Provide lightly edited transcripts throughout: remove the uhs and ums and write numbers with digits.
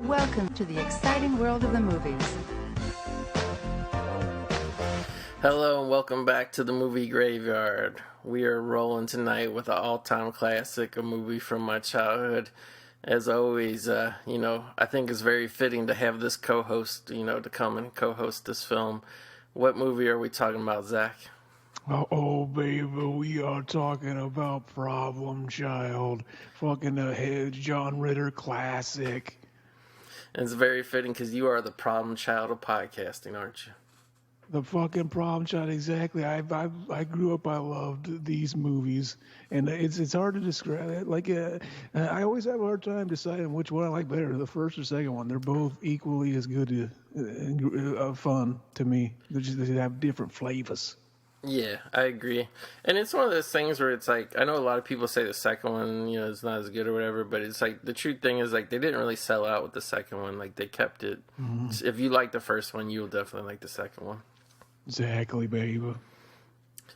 Welcome to the exciting world of the movies. Hello and welcome back to the movie graveyard. We are rolling tonight with an all-time classic, a movie from my childhood. As always, I think it's very fitting to have this co-host, to come and co-host this film. What movie are we talking about, Zach? Oh, baby, we are talking about Problem Child. Fucking John Ritter classic. And it's very fitting because you are the problem child of podcasting, aren't you? The fucking Problem Child, exactly. I grew up, I loved these movies, and it's hard to describe it. I always have a hard time deciding which one I like better, the first or second one. They're both equally as good, fun to me. They have different flavors. Yeah, I agree. And it's one of those things where it's like, I know a lot of people say the second one, is not as good or whatever, but it's like, the true thing is, like, they didn't really sell out with the second one. Like, they kept it. Mm-hmm. If you like the first one, you'll definitely like the second one. Exactly, baby.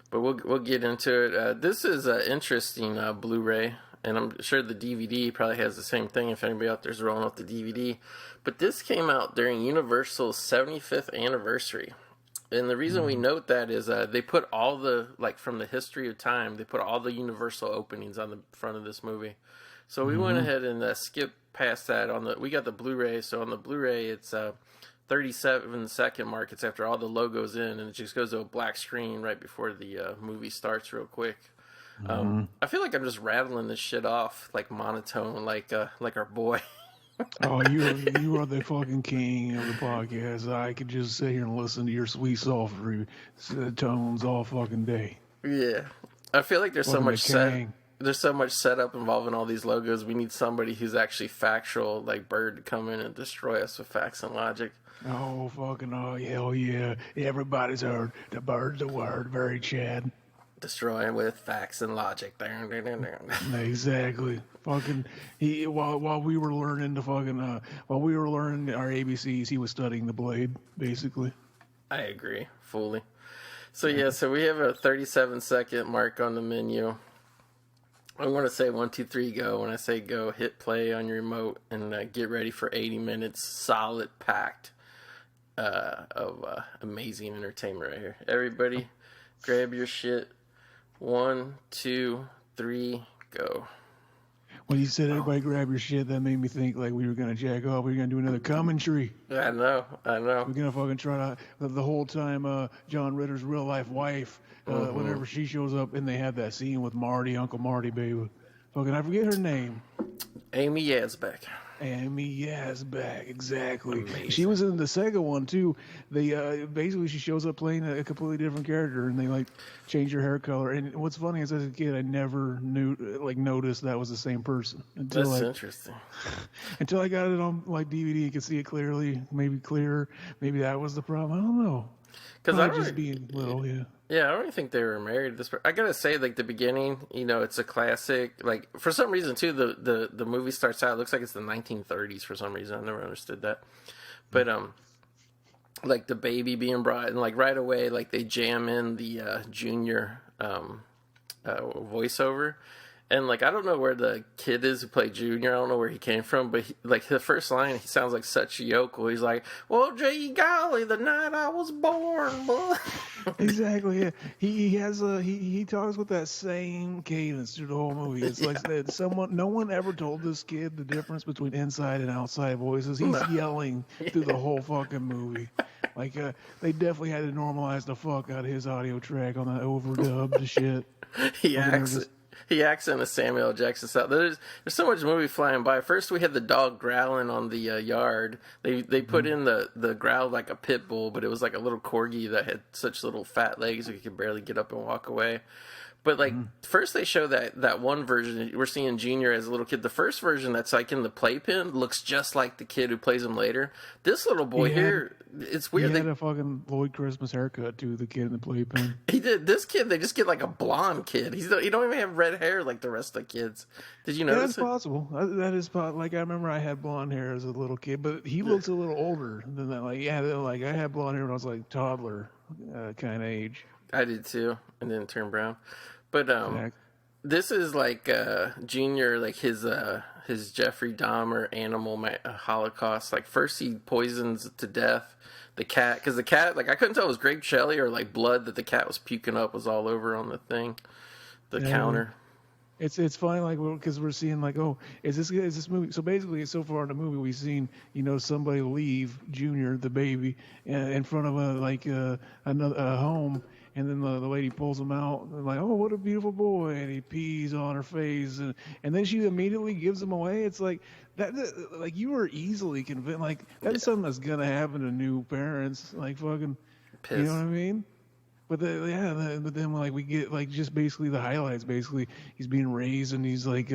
But we'll get into it. This is an interesting Blu-ray, and I'm sure the DVD probably has the same thing if anybody out there's rolling up the DVD. But this came out during Universal's 75th anniversary. And the reason we note that is they put all the, from the history of time, they put all the Universal openings on the front of this movie. So we went ahead and skipped past that. We got the Blu-ray, so on the Blu-ray it's 37-second mark. It's after all the logos in, and it just goes to a black screen right before the movie starts real quick. I feel like I'm just rattling this shit off, like monotone, like our boy. Oh, you are the fucking king of the podcast. I could just sit here and listen to your sweet sultry tones all fucking day. Yeah, I feel like there's so much setup involving all these logos. We need somebody who's actually factual, like Bird, to come in and destroy us with facts and logic. Oh, hell yeah. Everybody's heard the Bird's the word, very Chad. Destroying with facts and logic. Exactly. Fucking while we were learning while we were learning our ABCs, he was studying the blade, basically. I agree fully. So we have a 37-second mark on the menu. I'm going to say 1, 2, 3, go. When I say go, hit play on your remote and get ready for 80 minutes, solid packed of amazing entertainment right here. Everybody, grab your shit. 1, 2, 3, go. When you said everybody grab your shit, that made me think like we were going to jack off. We were going to do another commentary. I know. We're going to fucking try to, the whole time John Ritter's real life wife, whenever she shows up and they have that scene with Marty, Uncle Marty, baby. Fucking, I forget her name. Amy Yazbek, exactly. Amazing. She was in the second one too. They basically she shows up playing a completely different character, and they change her hair color. And what's funny is as a kid, I never noticed that was the same person until That's interesting. Until I got it on DVD, you could see it clearly, maybe clearer. Maybe that was the problem. I don't know. Because I just being little, yeah. Yeah, I don't even think they were married. I gotta say, the beginning, it's a classic. For some reason, too, the movie starts out, it looks like it's the 1930s for some reason. I never understood that. But, the baby being brought, and, right away, they jam in the Junior voiceover. And, I don't know where the kid is who played Junior. I don't know where he came from. But, the first line, he sounds like such a yokel. He's like, well, gee golly, the night I was born, boy. Exactly, yeah. He talks with that same cadence through the whole movie. It's like no one ever told this kid the difference between inside and outside voices. He's yelling through the whole fucking movie. They definitely had to normalize the fuck out of his audio track on that overdubbed shit. He acts in a Samuel L. Jackson style. There's so much movie flying by. First, we had the dog growling on the yard. They put in the growl like a pit bull, but it was like a little corgi that had such little fat legs that he could barely get up and walk away. But first they show that one version. We're seeing Junior as a little kid. The first version that's in the playpen looks just like the kid who plays him later. This little boy here, it's weird. He had a fucking Lloyd Christmas haircut too. The kid in the playpen. He did. This kid, they just get a blonde kid. He don't even have red hair like the rest of the kids. Did you notice? That's possible. That is possible. I remember I had blonde hair as a little kid, but he looks a little older than that. I had blonde hair when I was toddler kind of age. I did too, and then turned brown. But This is like Junior, like his Jeffrey Dahmer Holocaust. Like first he poisons to death the cat, because the cat, like I couldn't tell it was grape jelly or like blood that the cat was puking up was all over on the thing, the counter. It's funny, like, because we're seeing like, oh, is this movie? So basically, so far in the movie, we've seen, somebody leave Junior, the baby, in front of a home, and then the lady pulls him out, and like, oh, what a beautiful boy, and he pees on her face, and then she immediately gives him away. It's like that, like you were easily convinced, like that's something that's gonna happen to new parents, like fucking, Piss. you know what I mean? But but then like we get like just basically the highlights. Basically, he's being raised and he's like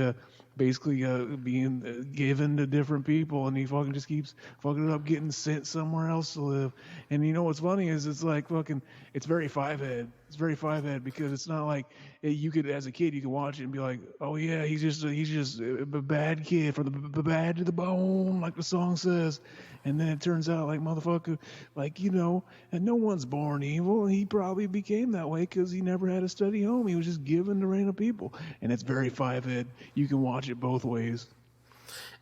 basically being given to different people, and he fucking just keeps fucking it up, getting sent somewhere else to live. And you know what's funny is it's like fucking it's very five head. It's very five head because it's not like you could, as a kid, you can watch it and be like, oh yeah, he's just a bad kid from the bad to the bone, like the song says. And then it turns out, like, motherfucker, like, and no one's born evil. He probably became that way because he never had a steady home. He was just given to random people. And it's very five-head. You can watch it both ways.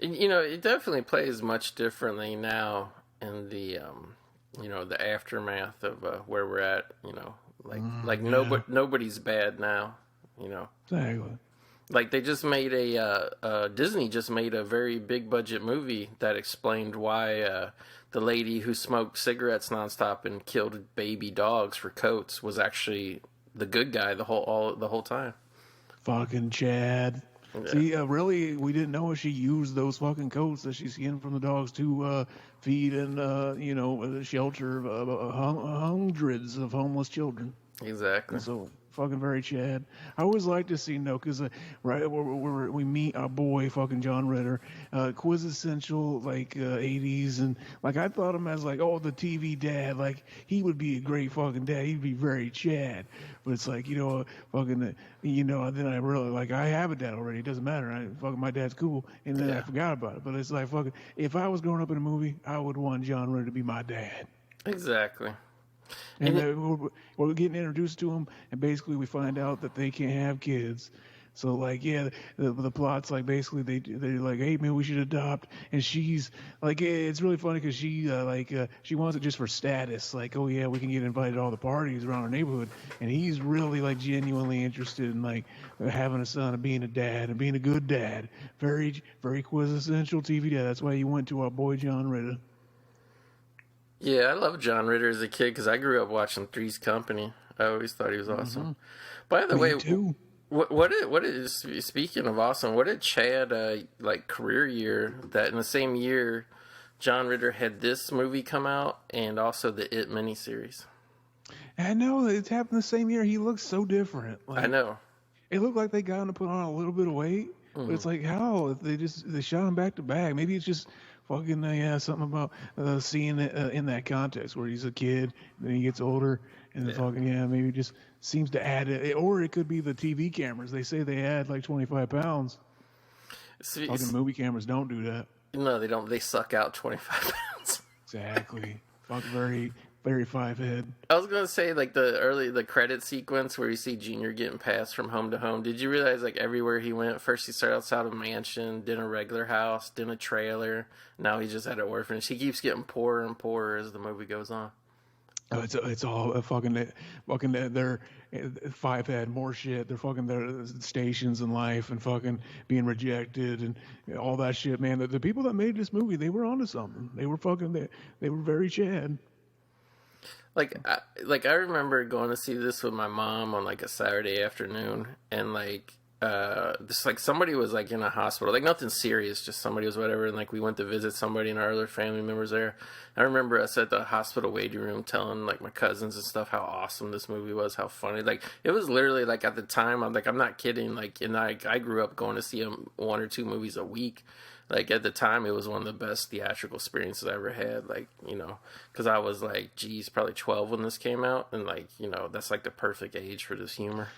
And, it definitely plays much differently now in the, the aftermath of where we're at, nobody's bad now, Exactly. Like they just made Disney just made a very big budget movie that explained why the lady who smoked cigarettes nonstop and killed baby dogs for coats was actually the good guy the whole time. Fucking Chad. Yeah. See, really, we didn't know if she used those fucking coats that she skinned from the dogs to feed and shelter hundreds of homeless children. Exactly. So fucking very Chad. I always like to see because right where we meet our boy fucking John Ritter, quintessential like 80s, and like I thought him as like, oh, the TV dad, like he would be a great fucking dad. He'd be very Chad. But it's like fucking then I really like I have a dad already. It doesn't matter. Fucking my dad's cool, and then I forgot about it. But it's like fucking if I was growing up in a movie, I would want John Ritter to be my dad. Exactly. And we're getting introduced to them, and basically we find out that they can't have kids. So like, yeah, the plot's like basically they're like, hey man, we should adopt, and she's like, it's really funny because she she wants it just for status, like, oh yeah, we can get invited to all the parties around our neighborhood, and he's really like genuinely interested in like having a son and being a dad and being a good dad, very very quintessential TV dad. That's why he went to our boy John Ritter. Yeah, I love John Ritter as a kid because I grew up watching Three's Company. I always thought he was awesome. Mm-hmm. By the way, too. What is speaking of awesome? What did Chad career year that in the same year John Ritter had this movie come out and also the It miniseries? I know it's happened the same year. He looks so different. I know. It looked like they got him to put on a little bit of weight, but it's like how they shot him back to back. Maybe it's just. Fucking something about seeing it in that context where he's a kid, and then he gets older, and then maybe it just seems to add it, or it could be the TV cameras. They say they add like 25 pounds. Fucking movie cameras don't do that. No, they don't. They suck out 25 pounds. Exactly. Fuck very. Very five head. I was gonna say like the credit sequence where you see Junior getting passed from home to home. Did you realize like everywhere he went, first he started outside of a mansion, then a regular house, then a trailer. Now he's just at an orphanage. He keeps getting poorer and poorer as the movie goes on. Oh, it's all fucking they're five head more shit. They're fucking their stations in life and fucking being rejected and all that shit, man. The people that made this movie, they were onto something. They were they were very Chad. Like I remember going to see this with my mom on like a Saturday afternoon, and this like somebody was like in a hospital, like nothing serious, just somebody was whatever, and like we went to visit somebody and our other family members there. I remember us at the hospital waiting room telling like my cousins and stuff how awesome this movie was, how funny. Like it was literally like at the time I'm not kidding. Like and I grew up going to see one or two movies a week. Like, at the time, it was one of the best theatrical experiences I ever had, like, because I was, like, probably 12 when this came out, and, like, that's, like, the perfect age for this humor.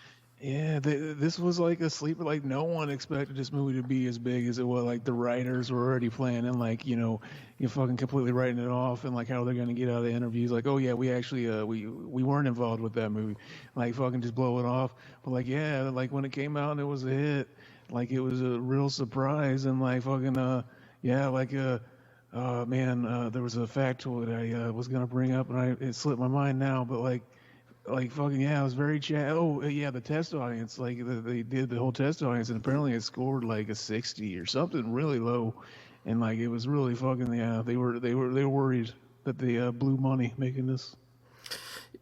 Yeah, this was like a sleeper. Like no one expected this movie to be as big as it was. Like the writers were already planning, like you fucking completely writing it off, and like how they're gonna get out of the interviews. Like, oh yeah, we actually we weren't involved with that movie. Like fucking just blow it off. But like yeah, like when it came out and it was a hit, like it was a real surprise, and like fucking yeah, like man, there was a factoid I was gonna bring up, and it slipped my mind now, but like fucking yeah, it was very chat. Oh yeah, the test audience, like they did the whole test audience, and apparently it scored like a 60 or something really low, and like it was really fucking yeah. They were worried that they blew money making this.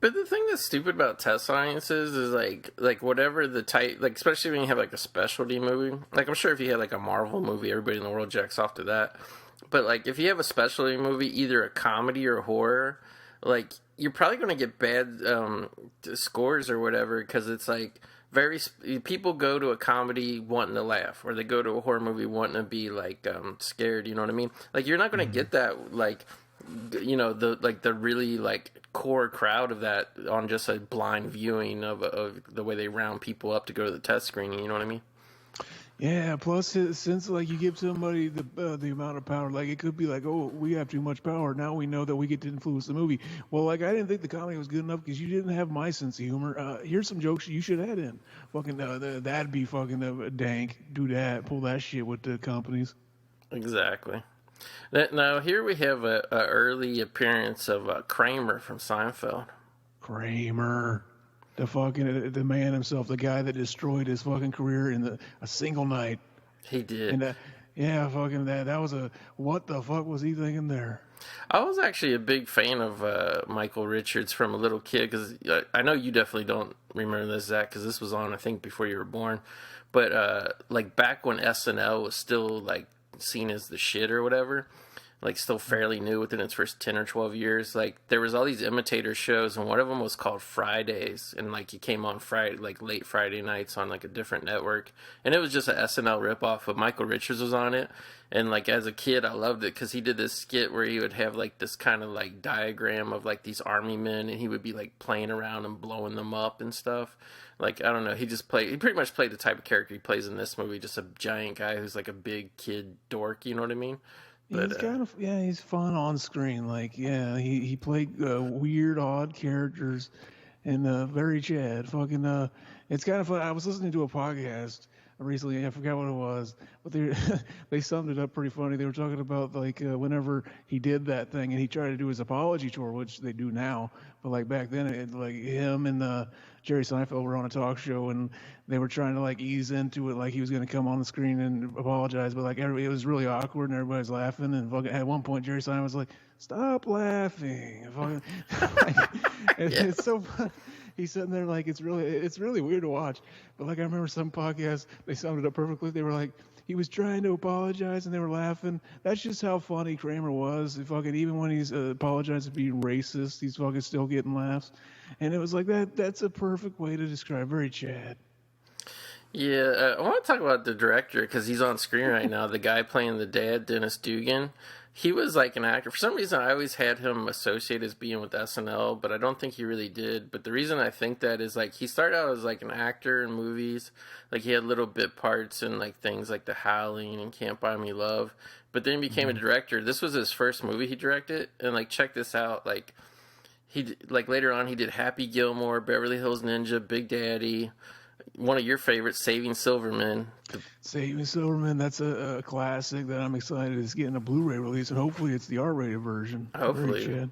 But the thing that's stupid about test audiences is like whatever the type, like especially when you have like a specialty movie. Like I'm sure if you had like a Marvel movie, everybody in the world jacks off to that. But like if you have a specialty movie, either a comedy or horror, like you're probably going to get bad scores or whatever because it's like people go to a comedy wanting to laugh, or they go to a horror movie wanting to be like scared. You know what I mean? Like you're not going to get that like the really like core crowd of that on just a blind viewing of the way they round people up to go to the test screening. You know what I mean? Yeah, plus since like you give somebody the amount of power, like it could be like, oh, we have too much power. Now we know that we get to influence the movie. Well, like I didn't think the comedy was good enough because you didn't have my sense of humor. Here's some jokes you should add in. Fucking that'd be fucking dank. Do that. Pull that shit with the companies. Exactly. Now here we have a early appearance of Kramer from Seinfeld. Kramer. The man himself, the guy that destroyed his fucking career in a single night. He did. And yeah, fucking that was what the fuck was he thinking there? I was actually a big fan of Michael Richards from a little kid because I know you definitely don't remember this, Zach, because this was on I think before you were born. But like back when SNL was still like seen as the shit or whatever, like still fairly new within its first 10 or 12 years, like there was all these imitator shows, and one of them was called Fridays, and like it came on Friday, like late Friday nights on like a different network, and it was just an SNL ripoff, but Michael Richards was on it. And like as a kid I loved it because he did this skit where he would have like this kind of like diagram of like these army men, and he would be like playing around and blowing them up and stuff. Like I don't know, he pretty much played the type of character he plays in this movie, just a giant guy who's like a big kid dork, you know what I mean? But, He's kind of he's fun on screen. Like he played weird, odd characters, and very Chad. Fucking it's kind of fun. I was listening to a podcast recently. I forgot what it was, but they they summed it up pretty funny. They were talking about like whenever he did that thing and he tried to do his apology tour, which they do now, but like back then, like him and Jerry Seinfeld were on a talk show and they were trying to like ease into it, like he was going to come on the screen and apologize, but like it was really awkward and everybody's laughing. And fucking, at one point, Jerry Seinfeld was like, "Stop laughing!" And fucking, it's so funny. He's sitting there like it's really weird to watch. But like I remember some podcasts, they summed it up perfectly. They were like, he was trying to apologize and they were laughing. That's just how funny Kramer was. Fucking even when he's apologizing for being racist, he's fucking still getting laughs. And it was like that's a perfect way to describe very Chad. yeah, I want to talk about the director because he's on screen right now. The guy playing the dad, Dennis Dugan. He was like an actor. For some reason, I always had him associated as being with SNL, but I don't think he really did. But the reason I think that is like he started out as like an actor in movies. Like he had little bit parts in like things like The Howling and Can't Buy Me Love. But then he became a director. This was his first movie he directed. And like check this out. Like later on he did Happy Gilmore, Beverly Hills Ninja, Big Daddy. One of your favorites, Saving Silverman. Saving Silverman, that's a classic that I'm excited is getting a Blu-ray release, and hopefully it's the R-rated version. Hopefully.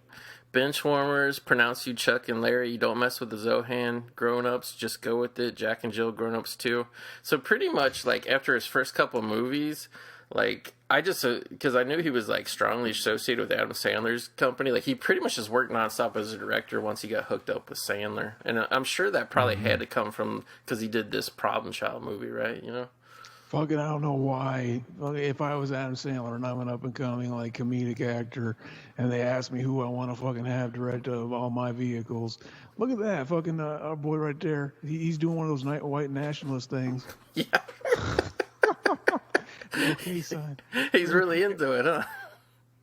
Benchwarmers, Pronounce You Chuck and Larry, You Don't Mess with the Zohan, Grown Ups, Just Go With It, Jack and Jill, Grown Ups 2. So pretty much, like, after his first couple movies, like, I just, because I knew he was, like, strongly associated with Adam Sandler's company, like, he pretty much just worked nonstop as a director once he got hooked up with Sandler. And I'm sure that probably had to come from, because he did this Problem Child movie, right, you know? Fucking, I don't know why. If I was Adam Sandler and I'm an up-and-coming, like, comedic actor, and they ask me who I want to fucking have direct of all my vehicles, look at that. Fucking our boy right there. He's doing one of those white nationalist things. Yeah. Okay, son. He's really into it, huh?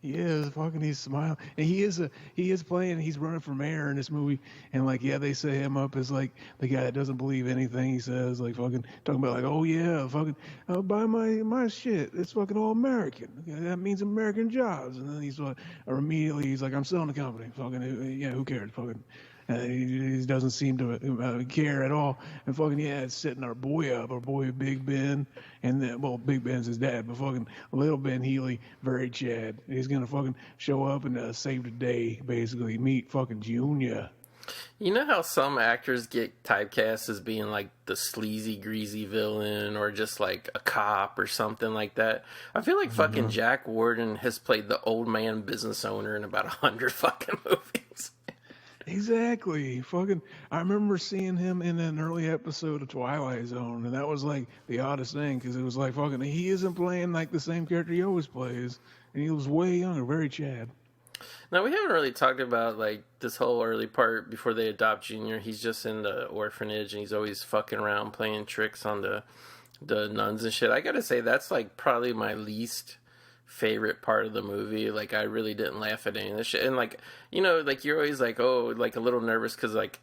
He is fucking. He's smiling, and he is playing. He's running for mayor in this movie, and like yeah, they set him up as like the guy that doesn't believe anything he says. Like fucking talking about like oh yeah, fucking buy my shit. It's fucking all American. That means American jobs. And then he's like, or immediately he's like I'm selling the company. Fucking yeah, who cares? Fucking. He doesn't seem to care at all. And fucking, yeah, it's setting our boy up, our boy Big Ben. And then, well, Big Ben's his dad, but fucking little Ben Healy, very Chad. He's going to fucking show up and save the day, basically. Meet fucking Junior. You know how some actors get typecast as being like the sleazy, greasy villain or just like a cop or something like that? I feel like fucking Jack Warden has played the old man business owner in about 100 fucking movies. Exactly. Fucking, I remember seeing him in an early episode of Twilight Zone, and that was like the oddest thing because it was like fucking, he isn't playing like the same character he always plays, and he was way younger, very Chad. Now, we haven't really talked about like this whole early part before they adopt Junior. He's just in the orphanage, and he's always fucking around playing tricks on the nuns and shit. I gotta say, that's like probably my least favorite part of the movie. Like, I really didn't laugh at any of this shit. And like, you know, like you're always like, oh, like a little nervous because like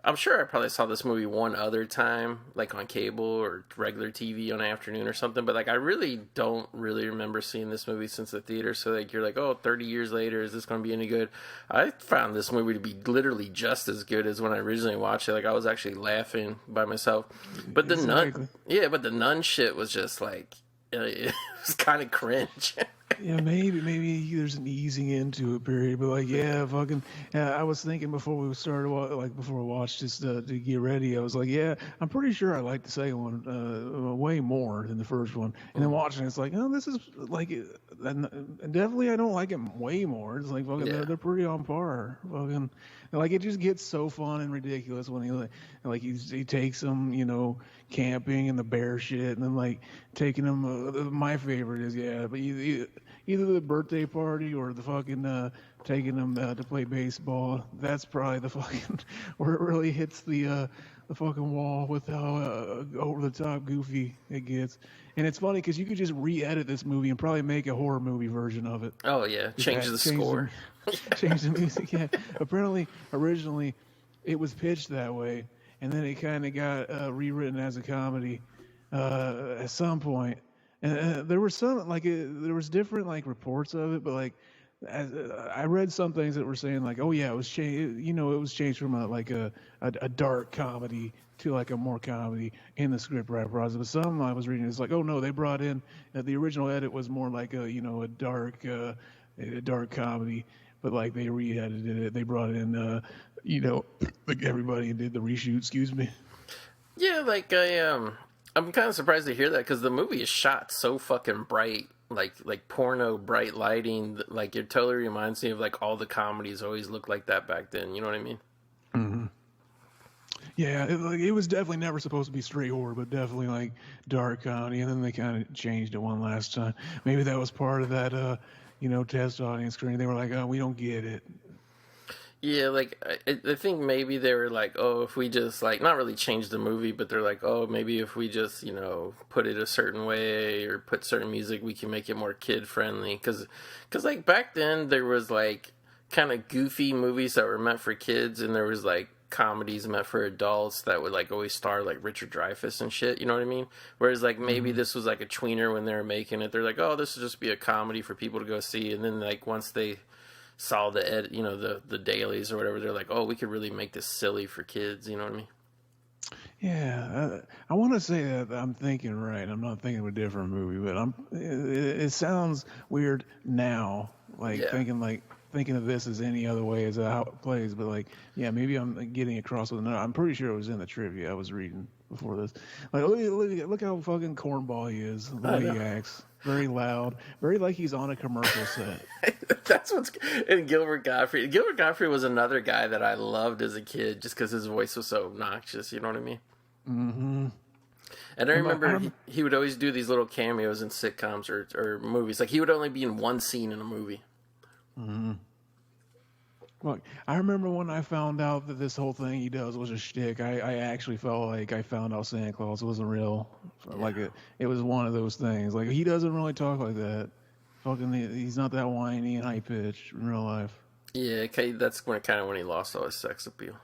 I'm sure I probably saw this movie one other time, like on cable or regular TV on afternoon or something, but like I really don't really remember seeing this movie since the theater. So like you're like, oh, 30 years later, is this going to be any good? I found this movie to be literally just as good as when I originally watched it. Like I was actually laughing by myself. But the but the nun shit was just like it was kind of cringe. Yeah, maybe there's an easing into it period, but like, yeah, fucking. I was thinking before we started, like before we watched this to get ready, I was like, yeah, I'm pretty sure I like the second one way more than the first one. And then watching it, it's like, oh, this is like, and definitely I don't like it way more. It's like fucking, they're pretty on par. Fucking, like it just gets so fun and ridiculous when he takes them, you know, camping and the bear shit, and then like taking them. My favorite is but either the birthday party or the fucking taking them to play baseball. That's probably the fucking where it really hits the fucking wall with how over the top goofy it gets. And it's funny because you could just re-edit this movie and probably make a horror movie version of it. Oh yeah, change the score, change the music. Yeah, apparently originally it was pitched that way, and then it kind of got rewritten as a comedy at some point. And there were some there was different like reports of it, but like I read some things that were saying like, oh yeah, it was changed. You know, it was changed from a dark comedy to like a more comedy in the script writer process. But some I was reading, it's like, oh no, they brought in the original edit was more like a dark comedy, but like they re-edited it. They brought in like everybody and did the reshoot. Excuse me. Yeah, like I'm kind of surprised to hear that because the movie is shot so fucking bright, like porno bright lighting. Like it totally reminds me of like all the comedies always looked like that back then. You know what I mean? Mm-hmm. Yeah, it was definitely never supposed to be straight horror, but definitely like dark comedy. And then they kind of changed it one last time. Maybe that was part of that, test audience screening. They were like, oh, we don't get it. Yeah, like, I think maybe they were like, oh, if we just, like, not really change the movie, but they're like, oh, maybe if we just, put it a certain way or put certain music, we can make it more kid-friendly. Because, like, back then, there was, like, kind of goofy movies that were meant for kids, and there was, like, comedies meant for adults that would, like, always star, like, Richard Dreyfuss and shit, you know what I mean? Whereas, like, maybe this was, like, a tweener when they were making it. They're like, oh, this will just be a comedy for people to go see, and then, like, once they saw the dailies or whatever, they're like, oh, we could really make this silly for kids, you know what I mean? Yeah, I want to say that I'm thinking right. I'm not thinking of a different movie, but it sounds weird now, thinking of this as any other way as how it plays, but like, yeah, maybe I'm getting across with another. I'm pretty sure it was in the trivia I was reading before this. Like, look how fucking cornball he is, the way he acts. Very loud, very like he's on a commercial set. That's what's and Gilbert Gottfried. Gilbert Gottfried was another guy that I loved as a kid, just because his voice was so obnoxious. You know what I mean? Mm-hmm. And I remember he would always do these little cameos in sitcoms or movies. Like he would only be in one scene in a movie. Mm-hmm. Look, I remember when I found out that this whole thing he does was a shtick. I actually felt like I found out Santa Claus wasn't real. Yeah. Like it was one of those things. Like he doesn't really talk like that. Fucking, he's not that whiny and high pitched in real life. Yeah, okay, that's when kind of when he lost all his sex appeal.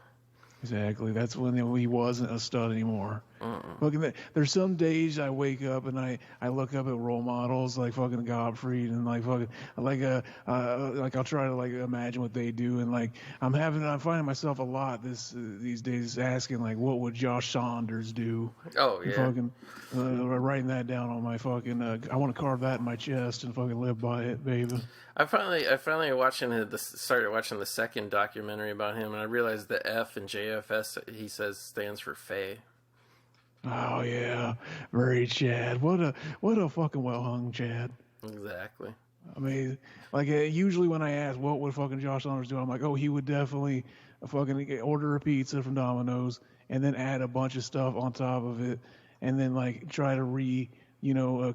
Exactly. That's when he wasn't a stud anymore. Uh-uh. Fucking, there's some days I wake up and I look up at role models like fucking Gottfried and like fucking like I'll try to like imagine what they do, and like I'm finding myself a lot these days asking like what would Josh Saunders do? Oh And yeah. fucking writing that down on my fucking I want to carve that in my chest and fucking live by it, baby. I finally started watching the second documentary about him, and I realized the F in JFS he says stands for Faye. Oh yeah, very Chad. What a fucking well hung Chad. Exactly. I mean, like usually when I ask what would fucking Josh Saunders do, I'm like, oh, he would definitely fucking order a pizza from Domino's and then add a bunch of stuff on top of it, and then like try to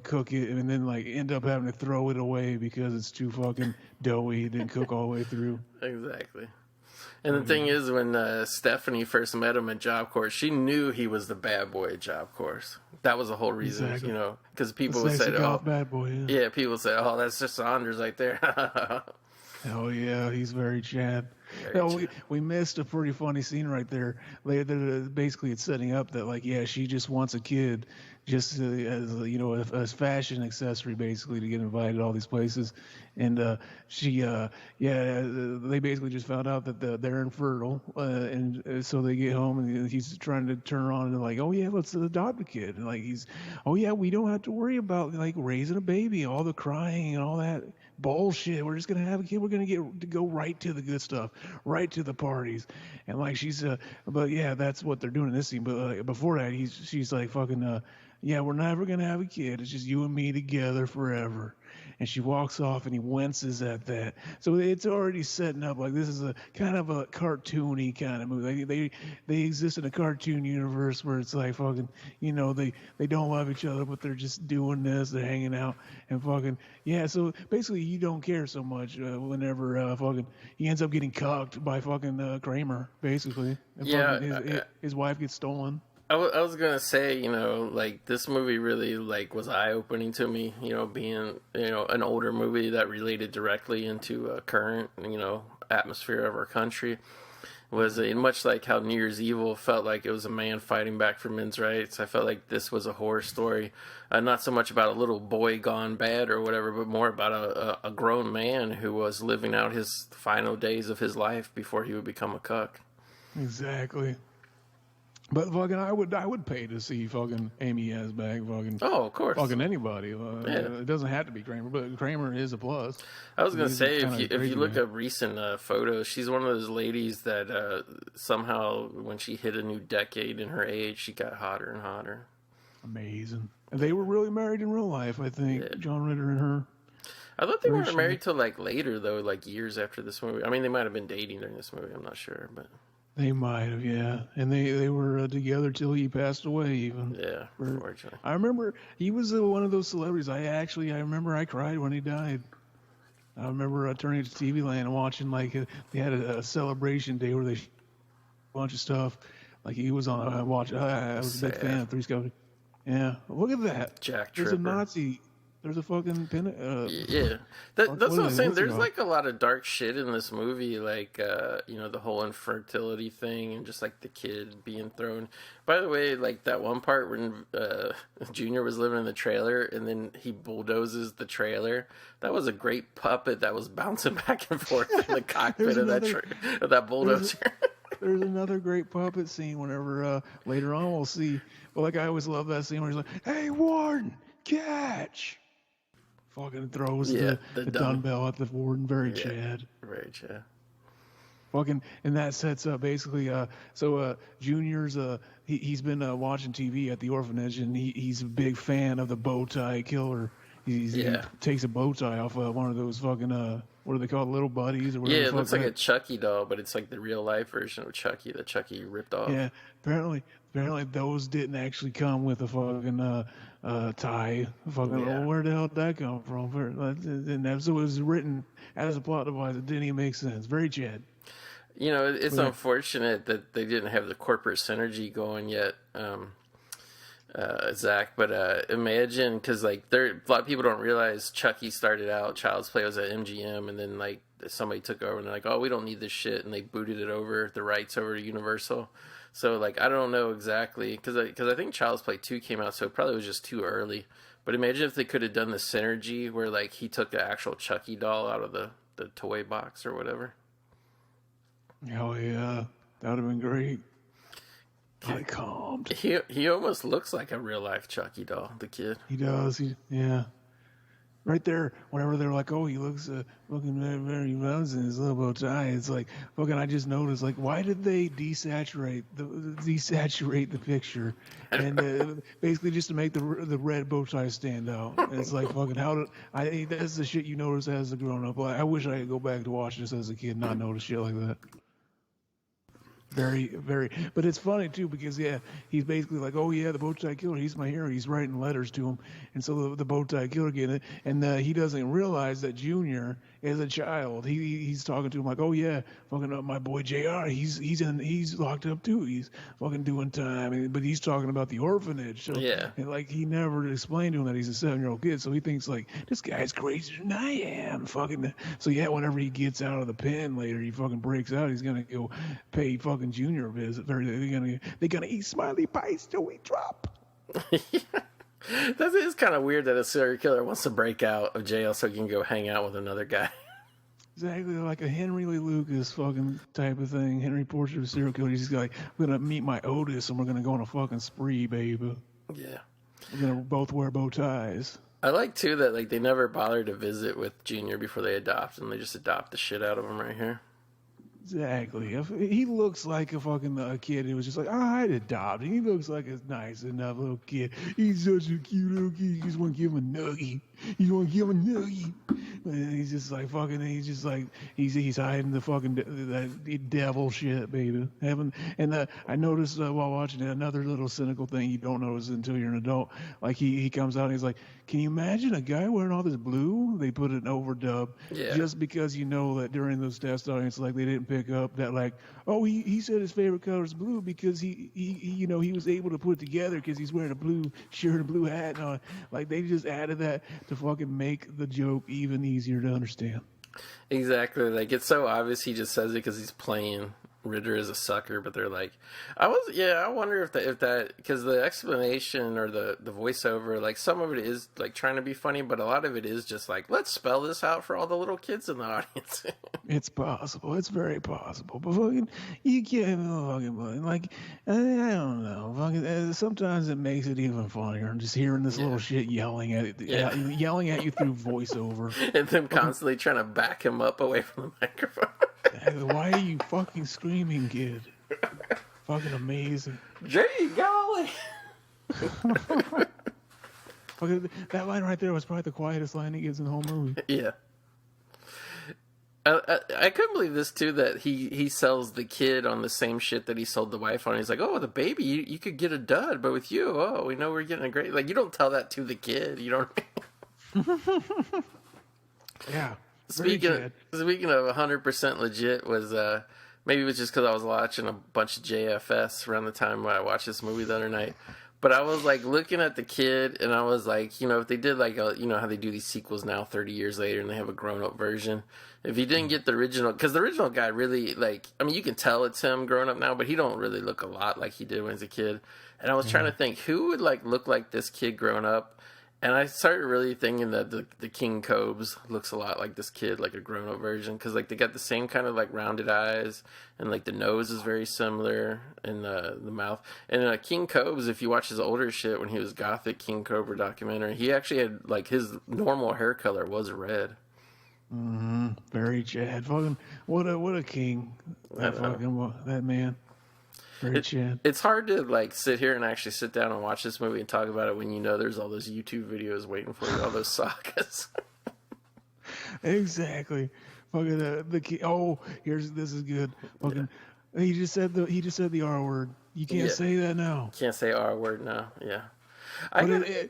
cook it, and then like end up having to throw it away because it's too fucking doughy. It didn't cook all the way through. Exactly. And the thing is, when Stephanie first met him at Job Corps, she knew he was the bad boy at Job Corps. That was the whole reason, Exactly. because people would say, "Oh, bad boy." Yeah, people say, "Oh, that's just Saunders right there." Hell yeah, he's very Chad. We missed a pretty funny scene right there. Basically, it's setting up that like, yeah, she just wants a kid, just as a fashion accessory, basically, to get invited to all these places. And they basically just found out that they're infertile, and so they get home and he's trying to turn her on and like, oh yeah, let's adopt a kid. And like oh yeah, we don't have to worry about like raising a baby, all the crying and all that bullshit. We're just gonna have a kid. We're gonna get to go right to the good stuff, right to the parties. And like she's but yeah, that's what they're doing in this scene. But before that, she's like fucking yeah, we're never gonna have a kid. It's just you and me together forever. And she walks off and he winces at that. So it's already setting up like this is a kind of a cartoony kind of movie. They exist in a cartoon universe where it's like fucking, they don't love each other, but they're just doing this. They're hanging out and fucking, yeah. So basically you don't care so much whenever fucking he ends up getting cucked by fucking Kramer, basically. And his wife gets stolen. I was gonna say, like this movie really like was eye opening to me. Being an older movie that related directly into a current atmosphere of our country. Was much like how New Year's Evil felt like it was a man fighting back for men's rights. I felt like this was a horror story, not so much about a little boy gone bad or whatever, but more about a grown man who was living out his final days of his life before he would become a cuck. Exactly. But fucking, I would pay to see fucking Amy Asbach fucking. Oh, of course. Fucking anybody. It doesn't have to be Kramer, but Kramer is a plus. I was gonna say if you look up recent photos, she's one of those ladies that somehow when she hit a new decade in her age, she got hotter and hotter. Amazing. And they were really married in real life, I think. Yeah. John Ritter and her. I thought they weren't married till like later though, like years after this movie. I mean, they might have been dating during this movie. I'm not sure, but. They might have, yeah. And they were together till he passed away, even. Yeah, unfortunately. I remember he was one of those celebrities. I remember I cried when he died. I remember turning to TV Land and watching, like, they had a celebration day where they a bunch of stuff. Like, he was on, I was a big fan of Three's Company. Yeah, look at that. Jack There's Tripper. a Nazi. There's a fucking pin. Yeah, that's what I'm saying. There's like a lot of dark shit in this movie, like the whole infertility thing, and just like the kid being thrown. By the way, like that one part when Junior was living in the trailer, and then he bulldozes the trailer. That was a great puppet that was bouncing back and forth in the cockpit of that bulldozer. There's another great puppet scene whenever later on we'll see. But like I always love that scene where he's like, "Hey Warden, catch!" Fucking throws the dumbbell at the warden. Very Chad. Very Chad. Fucking, and that sets up basically. Junior's he's been watching TV at the orphanage, and he's a big fan of the bow tie killer. He takes a bow tie off one of those fucking what are they called, little buddies or whatever. Yeah, it looks like a Chucky doll, but it's like the real life version of Chucky that Chucky ripped off. Yeah, apparently those didn't actually come with a fucking tie. Fucking, where the hell did that come from? And that's what was written as a plot device. It didn't even make sense. Very Chad. It's unfortunate that they didn't have the corporate synergy going yet. Zach. But imagine, because like a lot of people don't realize Chucky started out, Child's Play was at MGM, and then like somebody took over and they're like, oh, we don't need this shit, and they booted it over, the rights over to Universal. So like I don't know exactly, because I think Child's Play 2 came out, so it probably was just too early. But imagine if they could have done the synergy where like he took the actual Chucky doll out of the toy box or whatever. Oh yeah, that would have been great. I calmed. He almost looks like a real life Chucky doll, the kid. He does. Yeah. Right there, whenever they're like, "Oh, he looks looking very, very nice in his little bow tie," it's like, fucking. I just noticed, like, why did they desaturate the picture, and basically just to make the red bow tie stand out? And it's like, fucking, that's the shit you notice as a grown up. Like, I wish I could go back to watch this as a kid, and not notice shit like that. Very, very, but it's funny too because he's basically like, oh yeah, the bow tie killer, he's my hero. He's writing letters to him, and so the bow tie killer getting it, and he doesn't realize that Junior is a child. He's talking to him like, oh yeah, fucking my boy Jr. He's locked up too. He's fucking doing time, but he's talking about the orphanage. So, and like he never explained to him that he's a 7-year-old kid, so he thinks like this guy's crazier than I am. Fucking so whenever he gets out of the pen later, he fucking breaks out. He's gonna go pay fucking Junior a visit. They're gonna eat Smiley Pies till we drop. That is kind of weird that a serial killer wants to break out of jail so he can go hang out with another guy. Exactly, like a Henry Lee Lucas fucking type of thing. Henry Portrait of a Serial Killer. He's just like, we're gonna meet my Otis and we're gonna go on a fucking spree, baby. Yeah. We're gonna both wear bow ties. I like too that like they never bother to visit with Junior before they adopt him. They just adopt the shit out of him right here. Exactly. He looks like a fucking kid who was just like, I'd adopt him. He looks like a nice enough little kid. He's such a cute little kid. You just want to give him a nuggie. You want to give him a nuggie. And he's just like fucking, he's hiding the fucking that devil shit, baby. And I noticed while watching it, another little cynical thing you don't notice until you're an adult. Like he comes out and he's like, can you imagine a guy wearing all this blue? They put an overdub just because you know that during those test audience, like they didn't pick up that like, oh, he said his favorite color is blue because he was able to put it together because he's wearing a blue shirt and a blue hat and all. Like they just added that to fucking make the joke even easier to understand. Exactly. Like it's so obvious he just says it because he's playing Ritter is a sucker, but they're like, I wonder if that because the explanation or the voiceover, like some of it is like trying to be funny, but a lot of it is just like, let's spell this out for all the little kids in the audience. It's possible. It's very possible. But fucking, you can't fucking like, I don't know. Fucking, sometimes it makes it even funnier just hearing this little shit yelling at you through voiceover, and them constantly trying to back him up away from the microphone. Why are you fucking screaming, kid? Fucking amazing. Gee, golly. Fucking, that line right there was probably the quietest line he gives in the whole movie. Yeah. I couldn't believe this too, that he sells the kid on the same shit that he sold the wife on. He's like, oh, the baby, you could get a dud, but with you, oh, we know we're getting a great. Like, you don't tell that to the kid. You don't. Yeah. Speaking of 100% legit was maybe it was just because I was watching a bunch of JFS around the time when I watched this movie the other night. But I was like looking at the kid and I was like, if they did like how they do these sequels now 30 years later and they have a grown up version. If you didn't get the original, because the original guy really you can tell it's him grown up now, but he don't really look a lot like he did when he was a kid. And I was trying to think who would like look like this kid grown up. And I started really thinking that the King Cobes looks a lot like this kid, like a grown-up version, because like they got the same kind of like rounded eyes, and like the nose is very similar, and the mouth. And King Cobes, if you watch his older shit when he was Gothic King Cobra documentary, he actually had like his normal hair color was red. Mm-hmm. Very Chad. Fucking what a king. That man. It's hard to like sit here and actually sit down and watch this movie and talk about it when you know there's all those YouTube videos waiting for you, all those sagas. Exactly. Fucking this is good. Fucking, he just said the R word. You can't say that now. Can't say R word now. Yeah.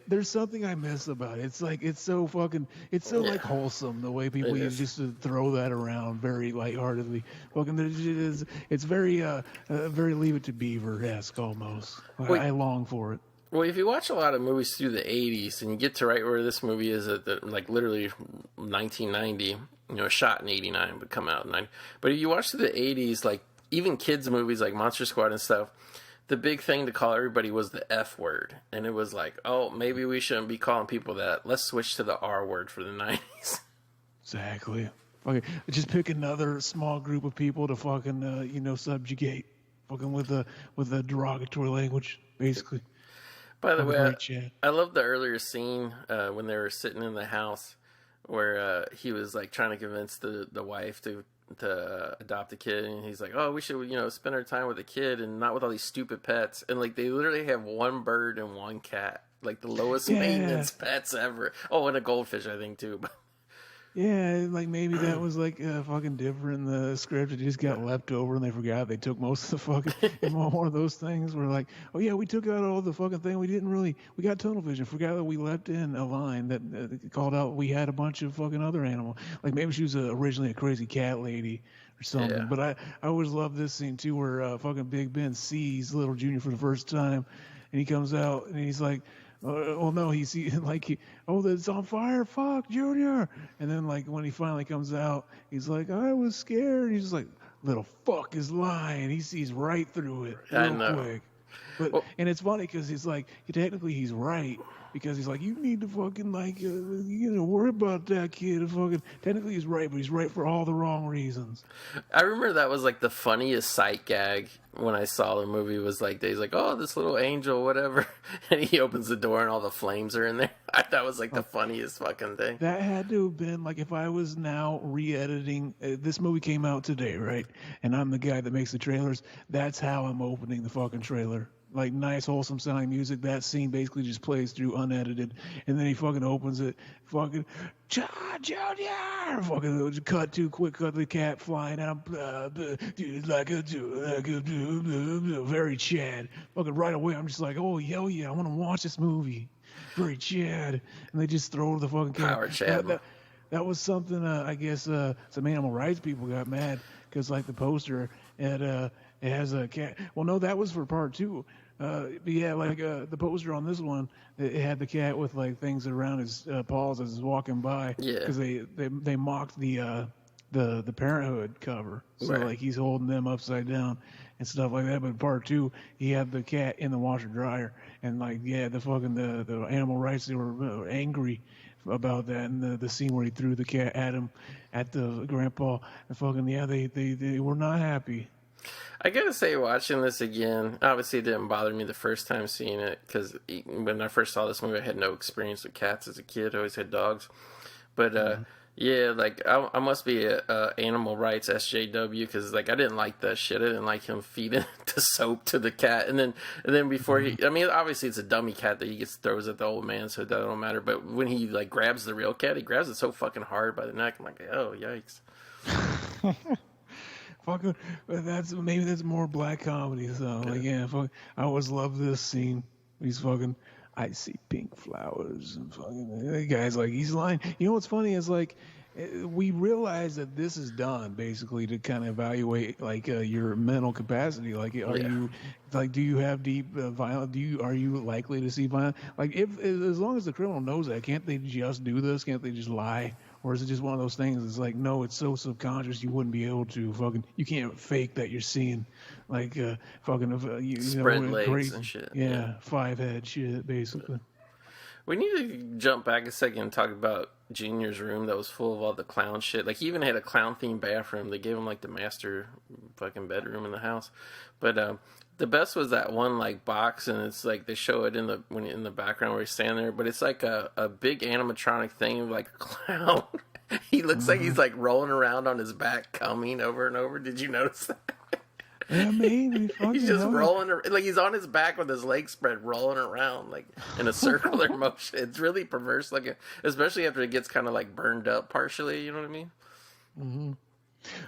There's something I miss about it. It's like it's so like wholesome the way people use just to throw that around very lightheartedly. Fucking it's very very Leave It to Beaver-esque almost. I long for it. Well, if you watch a lot of movies through the 80s and you get to right where this movie is at like literally 1990, shot in 89 but come out in 90. But if you watch through the 80s, like even kids movies like Monster Squad and stuff, the big thing to call everybody was the F word. And it was like, oh, maybe we shouldn't be calling people that. Let's switch to the R word for the 90s. Exactly. Okay, just pick another small group of people to fucking, subjugate, fucking with a derogatory language, basically. By the way, I love the earlier scene when they were sitting in the house where he was like trying to convince the wife to adopt a kid, and he's like, oh, we should spend our time with a kid and not with all these stupid pets. And like they literally have one bird and one cat, like the lowest maintenance pets ever. Oh, and a goldfish, I think too. Yeah, like maybe that was like fucking different in the script. It just got left over and they forgot. They took most of the fucking one of those things where like, oh yeah, we took out all the fucking thing. We got tunnel vision. Forgot that we left in a line that called out we had a bunch of fucking other animal. Like maybe she was originally a crazy cat lady or something. Yeah. But I always love this scene too where fucking Big Ben sees Little Junior for the first time and he comes out and he's like, well, no, he sees like, it's on fire, fuck, Junior. And then like when he finally comes out, he's like, I was scared. He's just like, little fuck is lying. He sees right through it real quick. But and it's funny because he's like, technically he's right because he's like, you need to fucking like, worry about that kid. Fucking technically he's right, but he's right for all the wrong reasons. I remember that was like the funniest sight gag when I saw the movie was like, he's like, oh, this little angel, whatever, and he opens the door and all the flames are in there. That was like the funniest fucking thing. That had to have been like if I was now re-editing. This movie came out today, right? And I'm the guy that makes the trailers. That's how I'm opening the fucking trailer. Like nice, wholesome sounding music. That scene basically just plays through unedited, and then he fucking opens it, fucking Junior, fucking cut to quick cut the cat flying out, dude, very Chad. Fucking right away, I'm just like, oh hell yeah, I want to watch this movie. Very Chad, and they just throw the fucking cat. Power Chad. That was something. I guess some animal rights people got mad because like the poster it has a cat. Well, no, that was for part 2. But yeah, like the poster on this one, it had the cat with like things around his paws as he's walking by. Yeah. Because they mocked the Parenthood cover, so right. Like he's holding them upside down and stuff like that. But part 2, he had the cat in the washer dryer, and like the fucking the animal rights, they were angry about that, and the scene where he threw the cat at him, at the grandpa, and fucking they were not happy. I gotta say, watching this again, obviously it didn't bother me the first time seeing it, because when I first saw this movie, I had no experience with cats as a kid. I always had dogs. But, yeah, like, I must be a animal rights SJW, because, like, I didn't like that shit. I didn't like him feeding the soap to the cat. And then before I mean, obviously it's a dummy cat that he throws at the old man, so that don't matter. But when he, like, grabs the real cat, he grabs it so fucking hard by the neck. I'm like, oh, yikes. Fucking, that's more black comedy. So like, yeah, I always love this scene. He's fucking, I see pink flowers and fucking. The guy's like, he's lying. You know what's funny is like, we realize that this is done basically to kind of evaluate like your mental capacity. Like, you like, do you have deep violence? Are you likely to see violence? Like, as long as the criminal knows that, can't they just do this? Can't they just lie? Or is it just one of those things? It's like, no, it's so subconscious you wouldn't be able to fucking. You can't fake that you're seeing, like fucking spread legs crazy, and shit. Yeah, 5-head shit basically. We need to jump back a second and talk about Junior's room that was full of all the clown shit. Like, he even had a clown-themed bathroom. They gave him, like, the master fucking bedroom in the house. But the best was that one, like, box, and it's, like, they show it in the background where he's standing there. But it's, like, a big animatronic thing of, like, a clown. He looks like he's, like, rolling around on his back, coming over and over. Did you notice that? Yeah, maybe. He's just rolling, like he's on his back with his legs spread, rolling around like in a circular motion. It's really perverse looking, especially after it gets kind of like burned up partially. You know what I mean? Mm-hmm.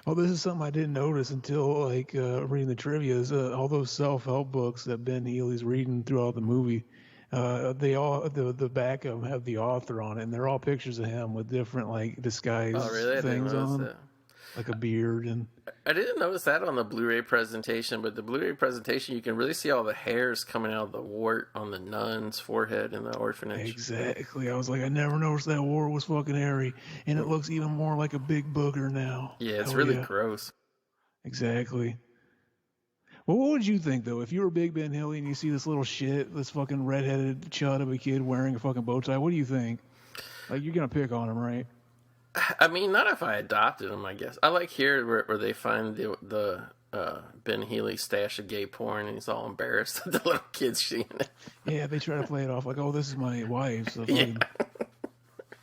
Oh, this is something I didn't notice until like reading the trivia. Is all those self-help books that Ben Healy's reading throughout the movie. They all the back of them have the author on it, and they're all pictures of him with different like disguise things on them. like a beard. And I didn't notice that on the Blu-ray presentation, but the Blu-ray presentation, you can really see all the hairs coming out of the wart on the nun's forehead in the orphanage. exactly, I was like, I never noticed that wart was fucking hairy, and it looks even more like a big booger now. Yeah, it's Hell really yeah. gross. Exactly. Well, what would you think though if you were Big Ben Hilly and you see this little shit, this fucking redheaded chud of a kid wearing a fucking bow tie? What do you think? Like, you're gonna pick on him, right? I mean, not if I adopted him, I guess. I like here where they find the Ben Healy stash of gay porn, and he's all embarrassed that the little kid's seeing it. Yeah, they try to play it off like, oh, this is my wife. So Yeah.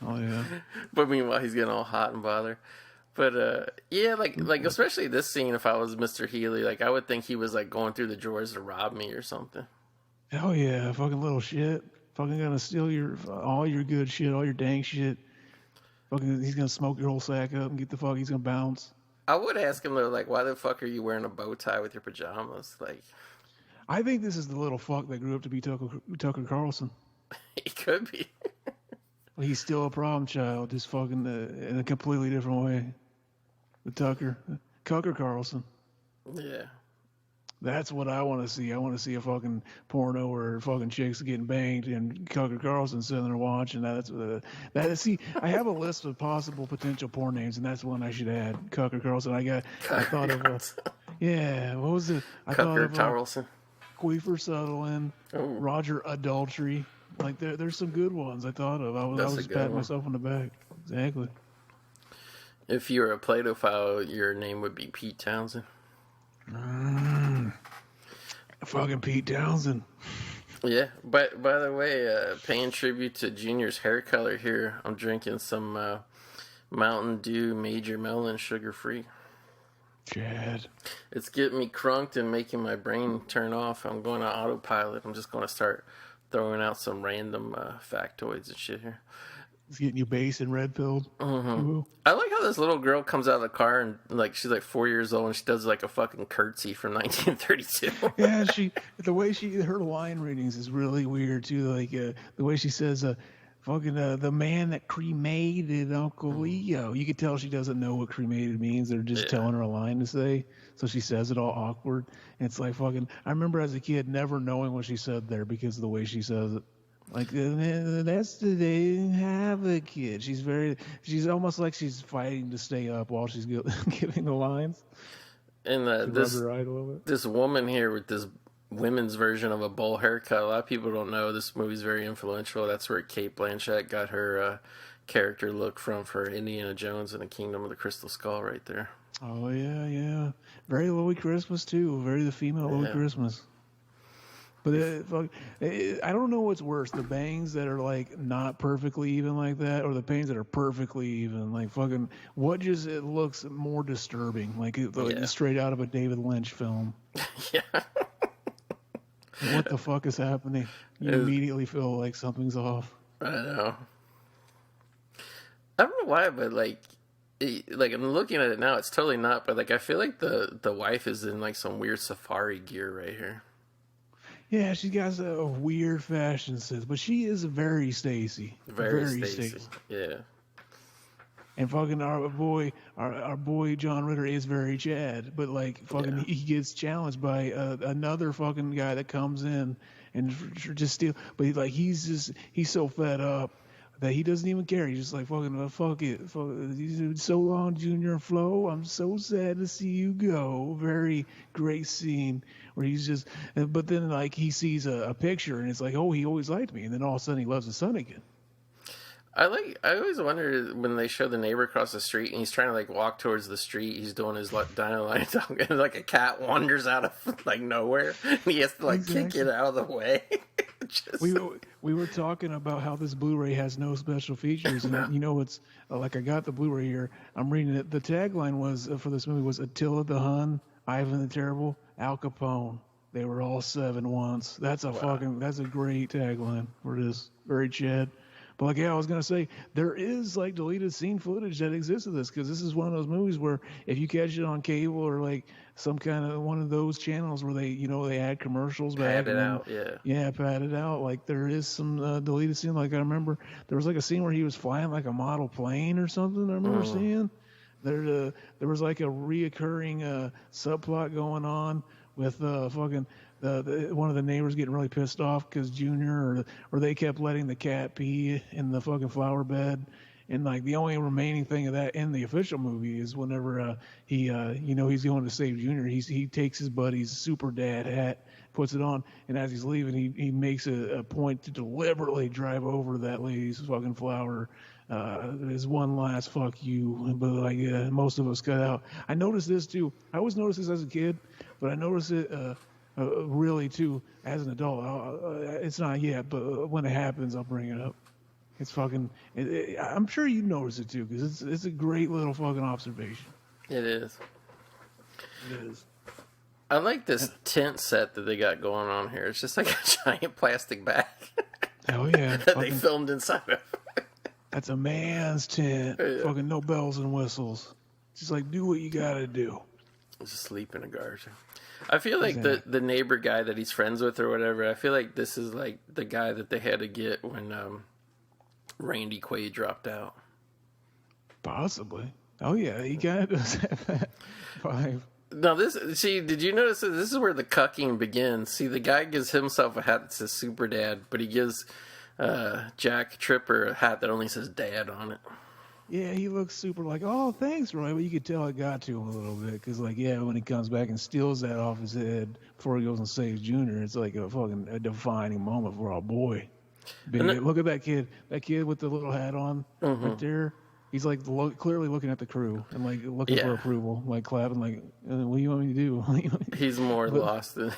Oh yeah. But meanwhile, he's getting all hot and bothered. But yeah, like especially this scene. If I was Mr. Healy, like I would think he was like going through the drawers to rob me or something. Hell yeah, fucking little shit. Fucking gonna steal all your good shit, all your dang shit. Fucking, he's gonna smoke your whole sack up and get the fuck. He's gonna bounce. I would ask him though, like, why the fuck are you wearing a bow tie with your pajamas? Like, I think this is the little fuck that grew up to be Tucker Carlson. he could be. He's still a problem child, just fucking in a completely different way. The Tucker Carlson. Yeah. That's what I want to see. I want to see a fucking porno where fucking chicks getting banged and Tucker Carlson sitting there watching. See, I have a list of possible potential porn names, and that's one I should add. Tucker Carlson. I thought of yeah. What was it? I thought Tucker of Carlson. Queefer Sutherland, Roger Adultery. Like there's some good ones I thought of. I was patting myself on the back. Exactly. If you were a Platophile, your name would be Pete Townsend. Fucking Pete Townsend. Yeah, but by the way, paying tribute to Junior's hair color here, I'm drinking some Mountain Dew Major Melon sugar-free. Chad. It's getting me crunked and making my brain turn off. I'm going on autopilot. I'm just going to start throwing out some random factoids and shit here. It's getting you base and red pilled. Mm-hmm. I like how this little girl comes out of the car and like she's like 4 years old and she does like a fucking curtsy from 1932. Yeah, her line readings is really weird too. Like the way she says, "Fucking the man that cremated Uncle Leo." You could tell she doesn't know what cremated means. They're just telling her a line to say, so she says it all awkward. And it's like fucking. I remember as a kid never knowing what she said there because of the way she says it. Like that's the day to have a kid. She's almost like she's fighting to stay up while she's giving the lines. And this woman here with this women's version of a bowl haircut. A lot of people don't know this movie's very influential. That's where Cate Blanchett got her character look from for Indiana Jones and the Kingdom of the Crystal Skull right there. Oh yeah. Very Louis Christmas too. Very the female Louis Christmas. But I don't know what's worse, the bangs that are like not perfectly even like that, or the bangs that are perfectly even. Like fucking, it looks more disturbing, like straight out of a David Lynch film. Yeah. What the fuck is happening? You immediately feel like something's off. I know. I don't know why, but like I'm looking at it now, it's totally not. But like I feel like the wife is in like some weird safari gear right here. Yeah, she's got a weird fashion sense, but she is very Stacy. Very Stacy. Yeah. And fucking our boy John Ritter is very Chad, but like fucking he gets challenged by another fucking guy that comes in and just steal. But he's so fed up that he doesn't even care. He's just like fucking fuck it. He's so long, Junior Flo. I'm so sad to see you go. Very great scene where he's just. But then like he sees a picture and it's like, oh, he always liked me, and then all of a sudden he loves his son again. I always wonder when they show the neighbor across the street and he's trying to like walk towards the street. He's doing his dino line talk, and like a cat wanders out of like nowhere, and he has to like kick it out of the way. We were talking about how this Blu-ray has no special features, and you know it's like I got the Blu-ray here. I'm reading it. The tagline was for this movie was Attila the Hun, Ivan the Terrible, Al Capone. They were all 7 once. That's a great tagline for this. Very Chad. But like, I was going to say, there is like deleted scene footage that exists of this, because this is one of those movies where if you catch it on cable or like some kind of one of those channels where they add commercials back. Pad it out, yeah, pad it out. Like there is some deleted scene. Like I remember there was like a scene where he was flying like a model plane or something. I remember seeing. There was like a reoccurring subplot going on with fucking one of the neighbors getting really pissed off because Junior or they kept letting the cat pee in the fucking flower bed. And like the only remaining thing of that in the official movie is whenever he's going to save Junior, he takes his buddy's super dad hat, puts it on, and as he's leaving, he makes a point to deliberately drive over that lady's fucking flower. As one last fuck you, but like most of us cut out. I noticed this too. I always noticed this as a kid, but I noticed it really too as an adult. It's not yet, but when it happens, I'll bring it up. It's fucking. I'm sure you notice it too, because it's a great little fucking observation. It is. It is. I like this tent set that they got going on here. It's just like a giant plastic bag. Hell yeah! that they filmed inside of. That's a man's tent. Yeah. Fucking no bells and whistles. Just like do what you gotta do. Just sleep in a garage. I feel like the neighbor guy that he's friends with or whatever. I feel like this is like the guy that they had to get when. Randy Quaid dropped out. Possibly. Oh yeah, he kind of does have that vibe. Now did you notice that this is where the cucking begins? See, the guy gives himself a hat that says Super Dad, but he gives Jack Tripper a hat that only says Dad on it. Yeah, he looks super like, oh, thanks, Roy. But you could tell it got to him a little bit because, like, yeah, when he comes back and steals that off his head before he goes and saves Junior, it's like a defining moment for our boy. Look at that kid with the little hat on right there. He's like clearly looking at the crew and like looking for approval, like clapping, like, "What do you want me to do?" He's more lost than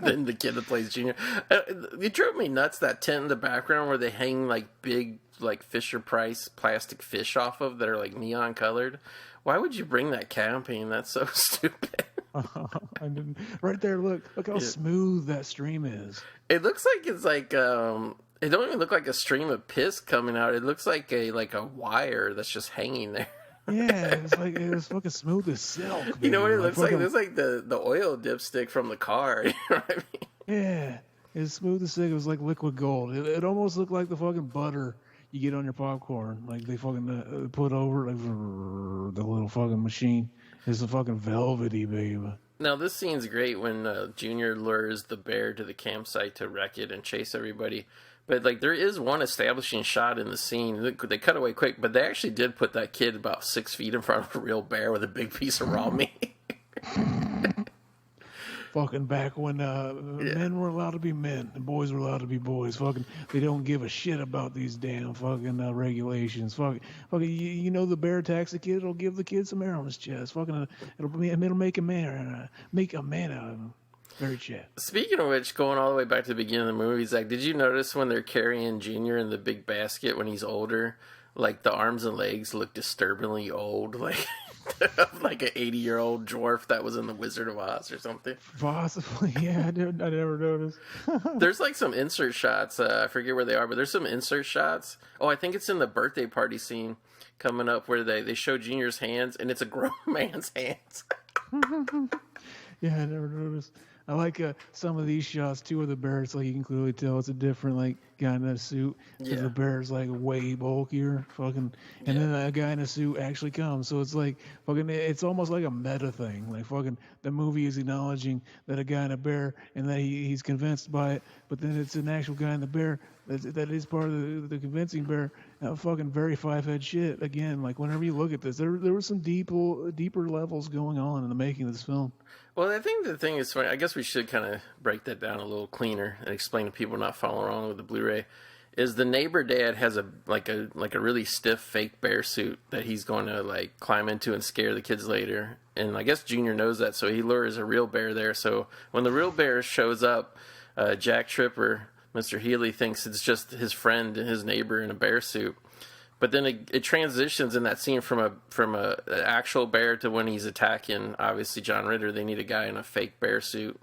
than the kid that plays Junior. It drove me nuts, that tent in the background where they hang like big like Fisher Price plastic fish off of that are like neon colored. Why would you bring that camping? That's so stupid. I didn't. Right there, look how smooth that stream is. It looks like it's like it don't even look like a stream of piss coming out. It looks like a wire that's just hanging there. Yeah, it was fucking smooth as silk. Baby. You know what it looks like? It looks like the oil dipstick from the car. You know what I mean? Yeah, it's smooth as silk. It was like liquid gold. It almost looked like the fucking butter you get on your popcorn. Like they fucking put over like the little fucking machine. It's a fucking velvety, baby. Now, this scene's great when Junior lures the bear to the campsite to wreck it and chase everybody. But, like, there is one establishing shot in the scene. They cut away quick, but they actually did put that kid about 6 feet in front of a real bear with a big piece of raw meat. Fucking back when men were allowed to be men and boys were allowed to be boys. Fucking, they don't give a shit about these damn fucking regulations. Fucking, you know the bear attacks the kid, it'll give the kid some air on his chest. Fucking, it'll make a man out of him. Very chat. Speaking of which, going all the way back to the beginning of the movie, Zach, did you notice when they're carrying Junior in the big basket when he's older, like the arms and legs look disturbingly old, like like an 80-year-old dwarf that was in the Wizard of Oz or something? Possibly, yeah. I never noticed. There's like some insert shots. I forget where they are, but there's some insert shots. Oh, I think it's in the birthday party scene coming up where they show Junior's hands, and it's a grown man's hands. Yeah, I never noticed. I like some of these shots too of the bear. It's like you can clearly tell it's a different like guy in a suit. Because the bear's like way bulkier, fucking, and then a guy in a suit actually comes. So it's like fucking. It's almost like a meta thing. Like fucking, the movie is acknowledging that a guy in a bear and that he's convinced by it, but then it's an actual guy in the bear that is part of the convincing bear. Fucking very five-head shit. Again, like whenever you look at this, there were some deeper levels going on in the making of this film. Well, I think the thing is funny. I guess we should kind of break that down a little cleaner and explain to people not following along with the Blu-ray. Is the neighbor dad has a really stiff fake bear suit that he's going to like climb into and scare the kids later, and I guess Junior knows that, so he lures a real bear there. So when the real bear shows up, Jack Tripper, Mr. Healy, thinks it's just his friend and his neighbor in a bear suit. But then it transitions in that scene from a actual bear to when he's attacking, obviously, John Ritter. They need a guy in a fake bear suit.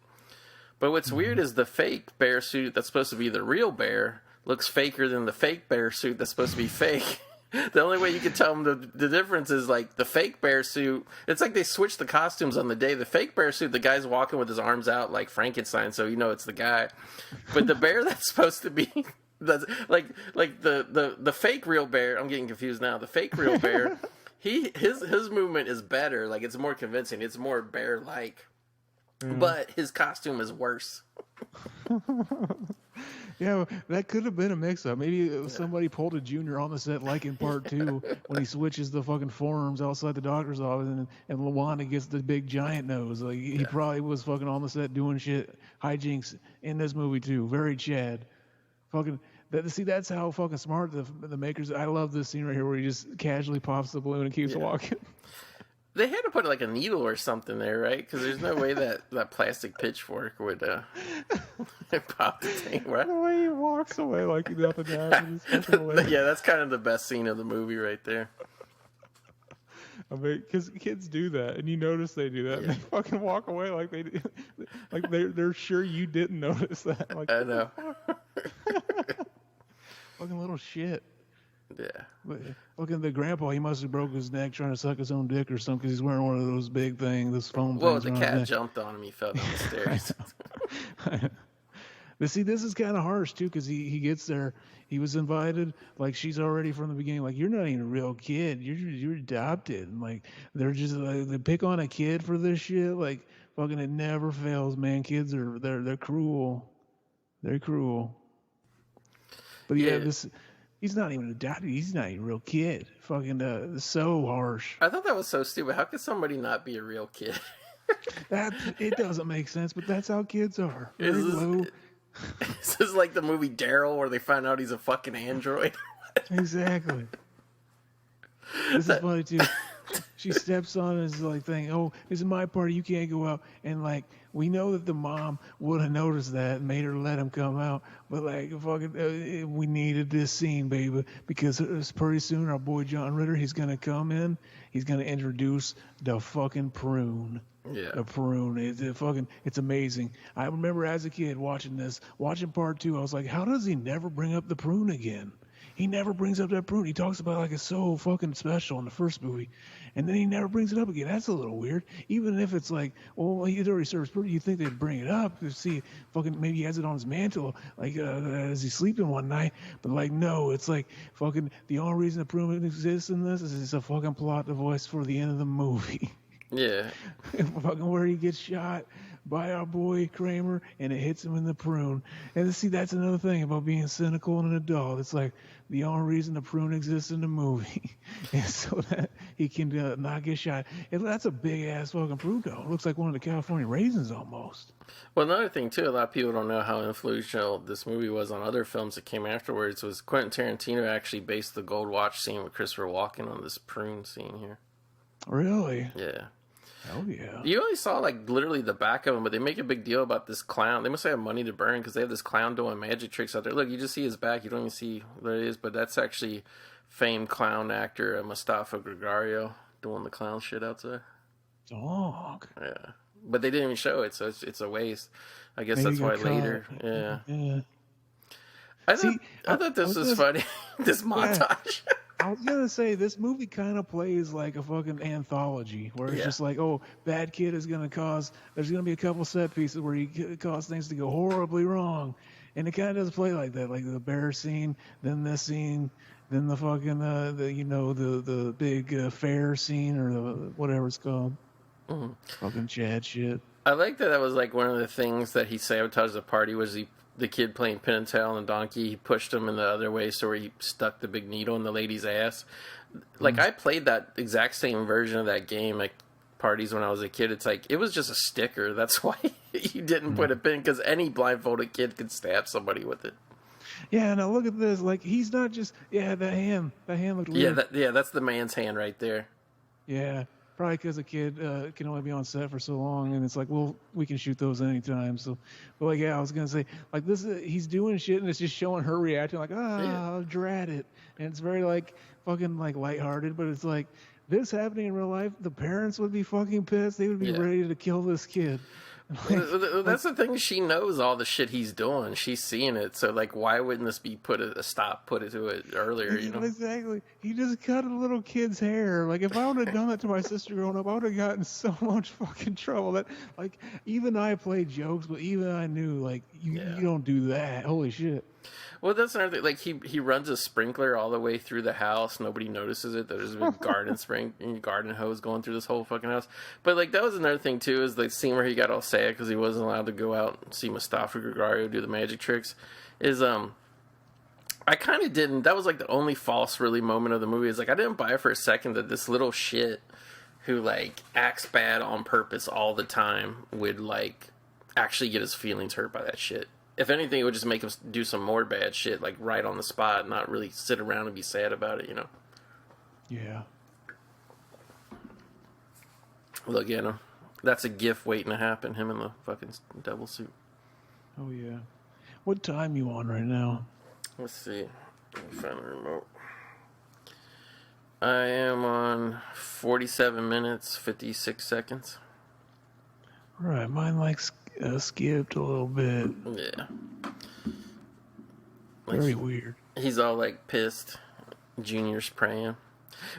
But what's weird is the fake bear suit that's supposed to be the real bear looks faker than the fake bear suit that's supposed to be fake. The only way you can tell them the difference is like the fake bear suit. It's like they switched the costumes on the day. The fake bear suit, the guy's walking with his arms out like Frankenstein, so you know it's the guy. But the bear that's supposed to be... That's like the fake real bear. I'm getting confused now. The fake real bear his movement is better. Like, it's more convincing. It's more bear-like. But his costume is worse. Yeah, that could have been a mix-up. Maybe somebody pulled a junior on the set, like in part 2, when he switches the fucking forearms outside the doctor's office, and Lawanda gets the big giant nose. Like, he probably was fucking on the set doing shit, hijinks in this movie too. Very Chad. Fucking. See, that's how fucking smart the makers. I love this scene right here where he just casually pops the balloon and keeps walking. They had to put like a needle or something there, right? Because there's no way that plastic pitchfork would pop the thing, right? The way he walks away like nothing happened. Yeah, that's kind of the best scene of the movie right there. I mean, because kids do that, and you notice they do that, and they fucking walk away like they do, like they're sure you didn't notice that. Like, I know. Fucking little shit. Yeah. Look at the grandpa. He must have broke his neck trying to suck his own dick or something because he's wearing one of those big things, those foam things. Well, the cat jumped on him. He fell down the stairs. But see, this is kind of harsh too because he gets there. He was invited. Like, she's already from the beginning. Like, you're not even a real kid. You're adopted. And like, they're just they pick on a kid for this shit. Like, fucking, it never fails, man. Kids are they're cruel. They're cruel. But yeah, he's not even adopted. He's not even a real kid. Fucking so harsh. I thought that was so stupid. How could somebody not be a real kid? It doesn't make sense, but that's how kids are. Is this like the movie Daryl where they find out he's a fucking android? Exactly. This is funny too. She steps on his like thing. Oh, this is my party. You can't go out. And like, we know that the mom would have noticed that and made her let him come out. But like, fucking, we needed this scene, baby, because pretty soon our boy John Ritter, he's gonna come in. He's gonna introduce the fucking prune. Yeah. The prune. It's amazing. I remember as a kid watching part 2. I was like, how does he never bring up the prune again? He never brings up that prune. He talks about it like it's so fucking special in the first movie, and then he never brings it up again. That's a little weird. Even if it's like, well, he already serves prune, you'd think they'd bring it up to see fucking maybe he has it on his mantle, like as he's sleeping one night. But like, no, it's like fucking the only reason the prune exists in this is it's a fucking plot device for the end of the movie. Yeah. Fucking where he gets shot by our boy Kramer and it hits him in the prune. And see, that's another thing about being cynical and an adult. It's like the only reason the prune exists in the movie is so that he can not get shot. And that's a big ass fucking prune though. It looks like one of the California raisins almost. Well, another thing too, a lot of people don't know how influential this movie was on other films that came afterwards. Was Quentin Tarantino actually based the Gold Watch scene with Christopher Walken on this prune scene here. Really? Yeah. Oh yeah. You only saw like literally the back of him, but they make a big deal about this clown. They must have money to burn because they have this clown doing magic tricks out there. Look, you just see his back. You don't even see what it is, but that's actually famed clown actor Mustafa Gregario doing the clown shit out there. Dog. Yeah, but they didn't even show it, so it's a waste. I guess Maybe that's why cut. later. Yeah. Yeah. I thought this was funny. This montage. I was gonna say this movie kind of plays like a fucking anthology, where it's just like, oh, bad kid is gonna cause. There's gonna be a couple set pieces where he cause things to go horribly wrong, and it kind of does play like that, like the bear scene, then this scene, then the fucking the big fair scene or the whatever it's called. Mm-hmm. Fucking Chad shit. I like that was like one of the things that he sabotaged the party was the kid playing Penn and Teller on the donkey. He pushed him in the other way so he stuck the big needle in the lady's ass. Like, I played that exact same version of that game at parties when I was a kid. It's like, it was just a sticker. That's why you didn't put a pin, because any blindfolded kid could stab somebody with it. Yeah, now look at this. Like, he's not just, that hand looked weird. That's the man's hand right there. Yeah. Probably because a kid can only be on set for so long, and it's like, well, we can shoot those anytime. So, but like, I was gonna say, like, this he's doing shit, and it's just showing her reacting, like, drat it, and it's very like fucking like lighthearted, but it's like this happening in real life, the parents would be fucking pissed. They would be ready to kill this kid. That's the thing. She knows all the shit he's doing. She's seeing it. So, like, why wouldn't this be put it to it earlier? You know, exactly. He just cut a little kid's hair. Like, if I would have done that to my sister growing up, I would have gotten so much fucking trouble. That, like, even I played jokes, but even I knew, like, you don't do that. Holy shit. Well, that's another thing. Like he runs a sprinkler all the way through the house. Nobody notices it. There's a big garden hose going through this whole fucking house. But like that was another thing too. Is the scene where he got all sad because he wasn't allowed to go out and see Mustafa Gregario do the magic tricks. I kind of didn't. That was like the only false really moment of the movie. Is like I didn't buy it for a second that this little shit who like acts bad on purpose all the time would like actually get his feelings hurt by that shit. If anything, it would just make him do some more bad shit, like right on the spot, not really sit around and be sad about it, you know? Yeah. Look at him. That's a gift waiting to happen, him in the fucking devil suit. Oh, yeah. What time you on right now? Let's see. Let me find the remote. I am on 47 minutes, 56 seconds. Right, mine like skipped a little bit. Yeah. Very weird. He's all like pissed. Junior's praying.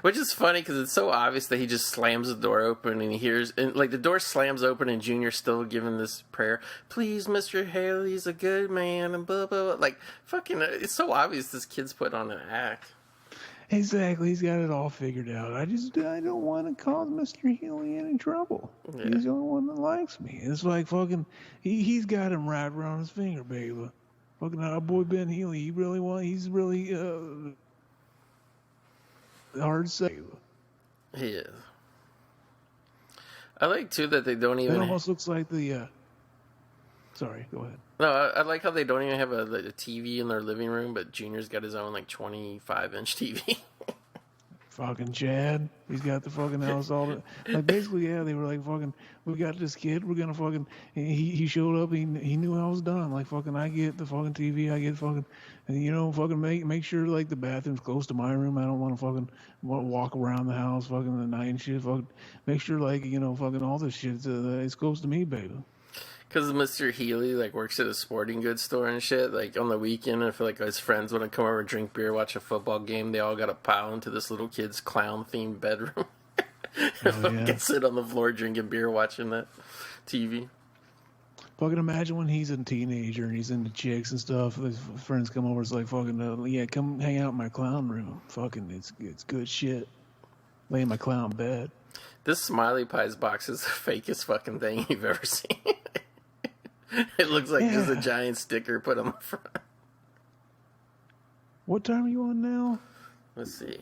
Which is funny because it's so obvious that he just slams the door open and he hears, and like the door slams open and Junior's still giving this prayer. Please, Mr. Haley's a good man and blah, blah, blah. Like, fucking, it's so obvious this kid's put on an act. Exactly, he's got it all figured out. I don't want to cause Mr. Healy any trouble. Yeah. He's the only one that likes me. It's like fucking, he's got him right around his finger, baby. Fucking our boy Ben Healy, he's really hard to say. He is. I like too that they don't even. It almost looks like the. Sorry, go ahead. No, I like how they don't even have a TV in their living room, but Junior's got his own like 25-inch TV. Fucking Chad, he's got the fucking house all like basically, yeah. They were like fucking, we got this kid, we're gonna fucking. He showed up, he knew I was done. Like fucking, I get the fucking TV, I get fucking, and you know fucking make sure like the bathroom's close to my room. I don't want to fucking walk around the house fucking at night and shit. Fucking make sure like you know fucking all this shit is close to me, baby. Because Mr. Healy, like, works at a sporting goods store and shit. Like, on the weekend, I feel like his friends want to come over and drink beer, watch a football game. They all got to pile into this little kid's clown-themed bedroom. Fucking sit on the floor drinking beer, watching that TV. Fucking imagine when he's a teenager and he's into chicks and stuff. His friends come over, it's like, fucking, yeah, come hang out in my clown room. Fucking, it's good shit. Lay in my clown bed. This Smiley Pies box is the fakest fucking thing you've ever seen. It looks like just a giant sticker put on the front. What time are you on now? Let's see.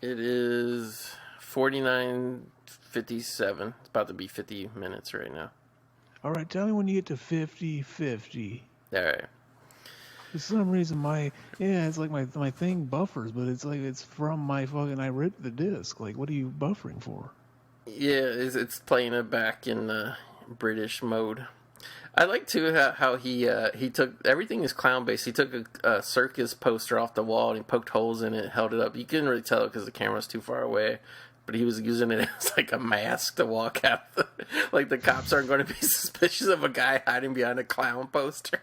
It is 49:57. It's about to be 50 minutes right now. All right, tell me when you get to 50:50. All right. For some reason, it's like my thing buffers, but it's like it's from my fucking. I ripped the disc. Like, what are you buffering for? Yeah, it's playing it back in British mode. I like too how he took everything is clown based. He took a circus poster off the wall and he poked holes in it, held it up. You couldn't really tell it because the camera's too far away, but he was using it as like a mask to walk out. Like the cops aren't going to be suspicious of a guy hiding behind a clown poster.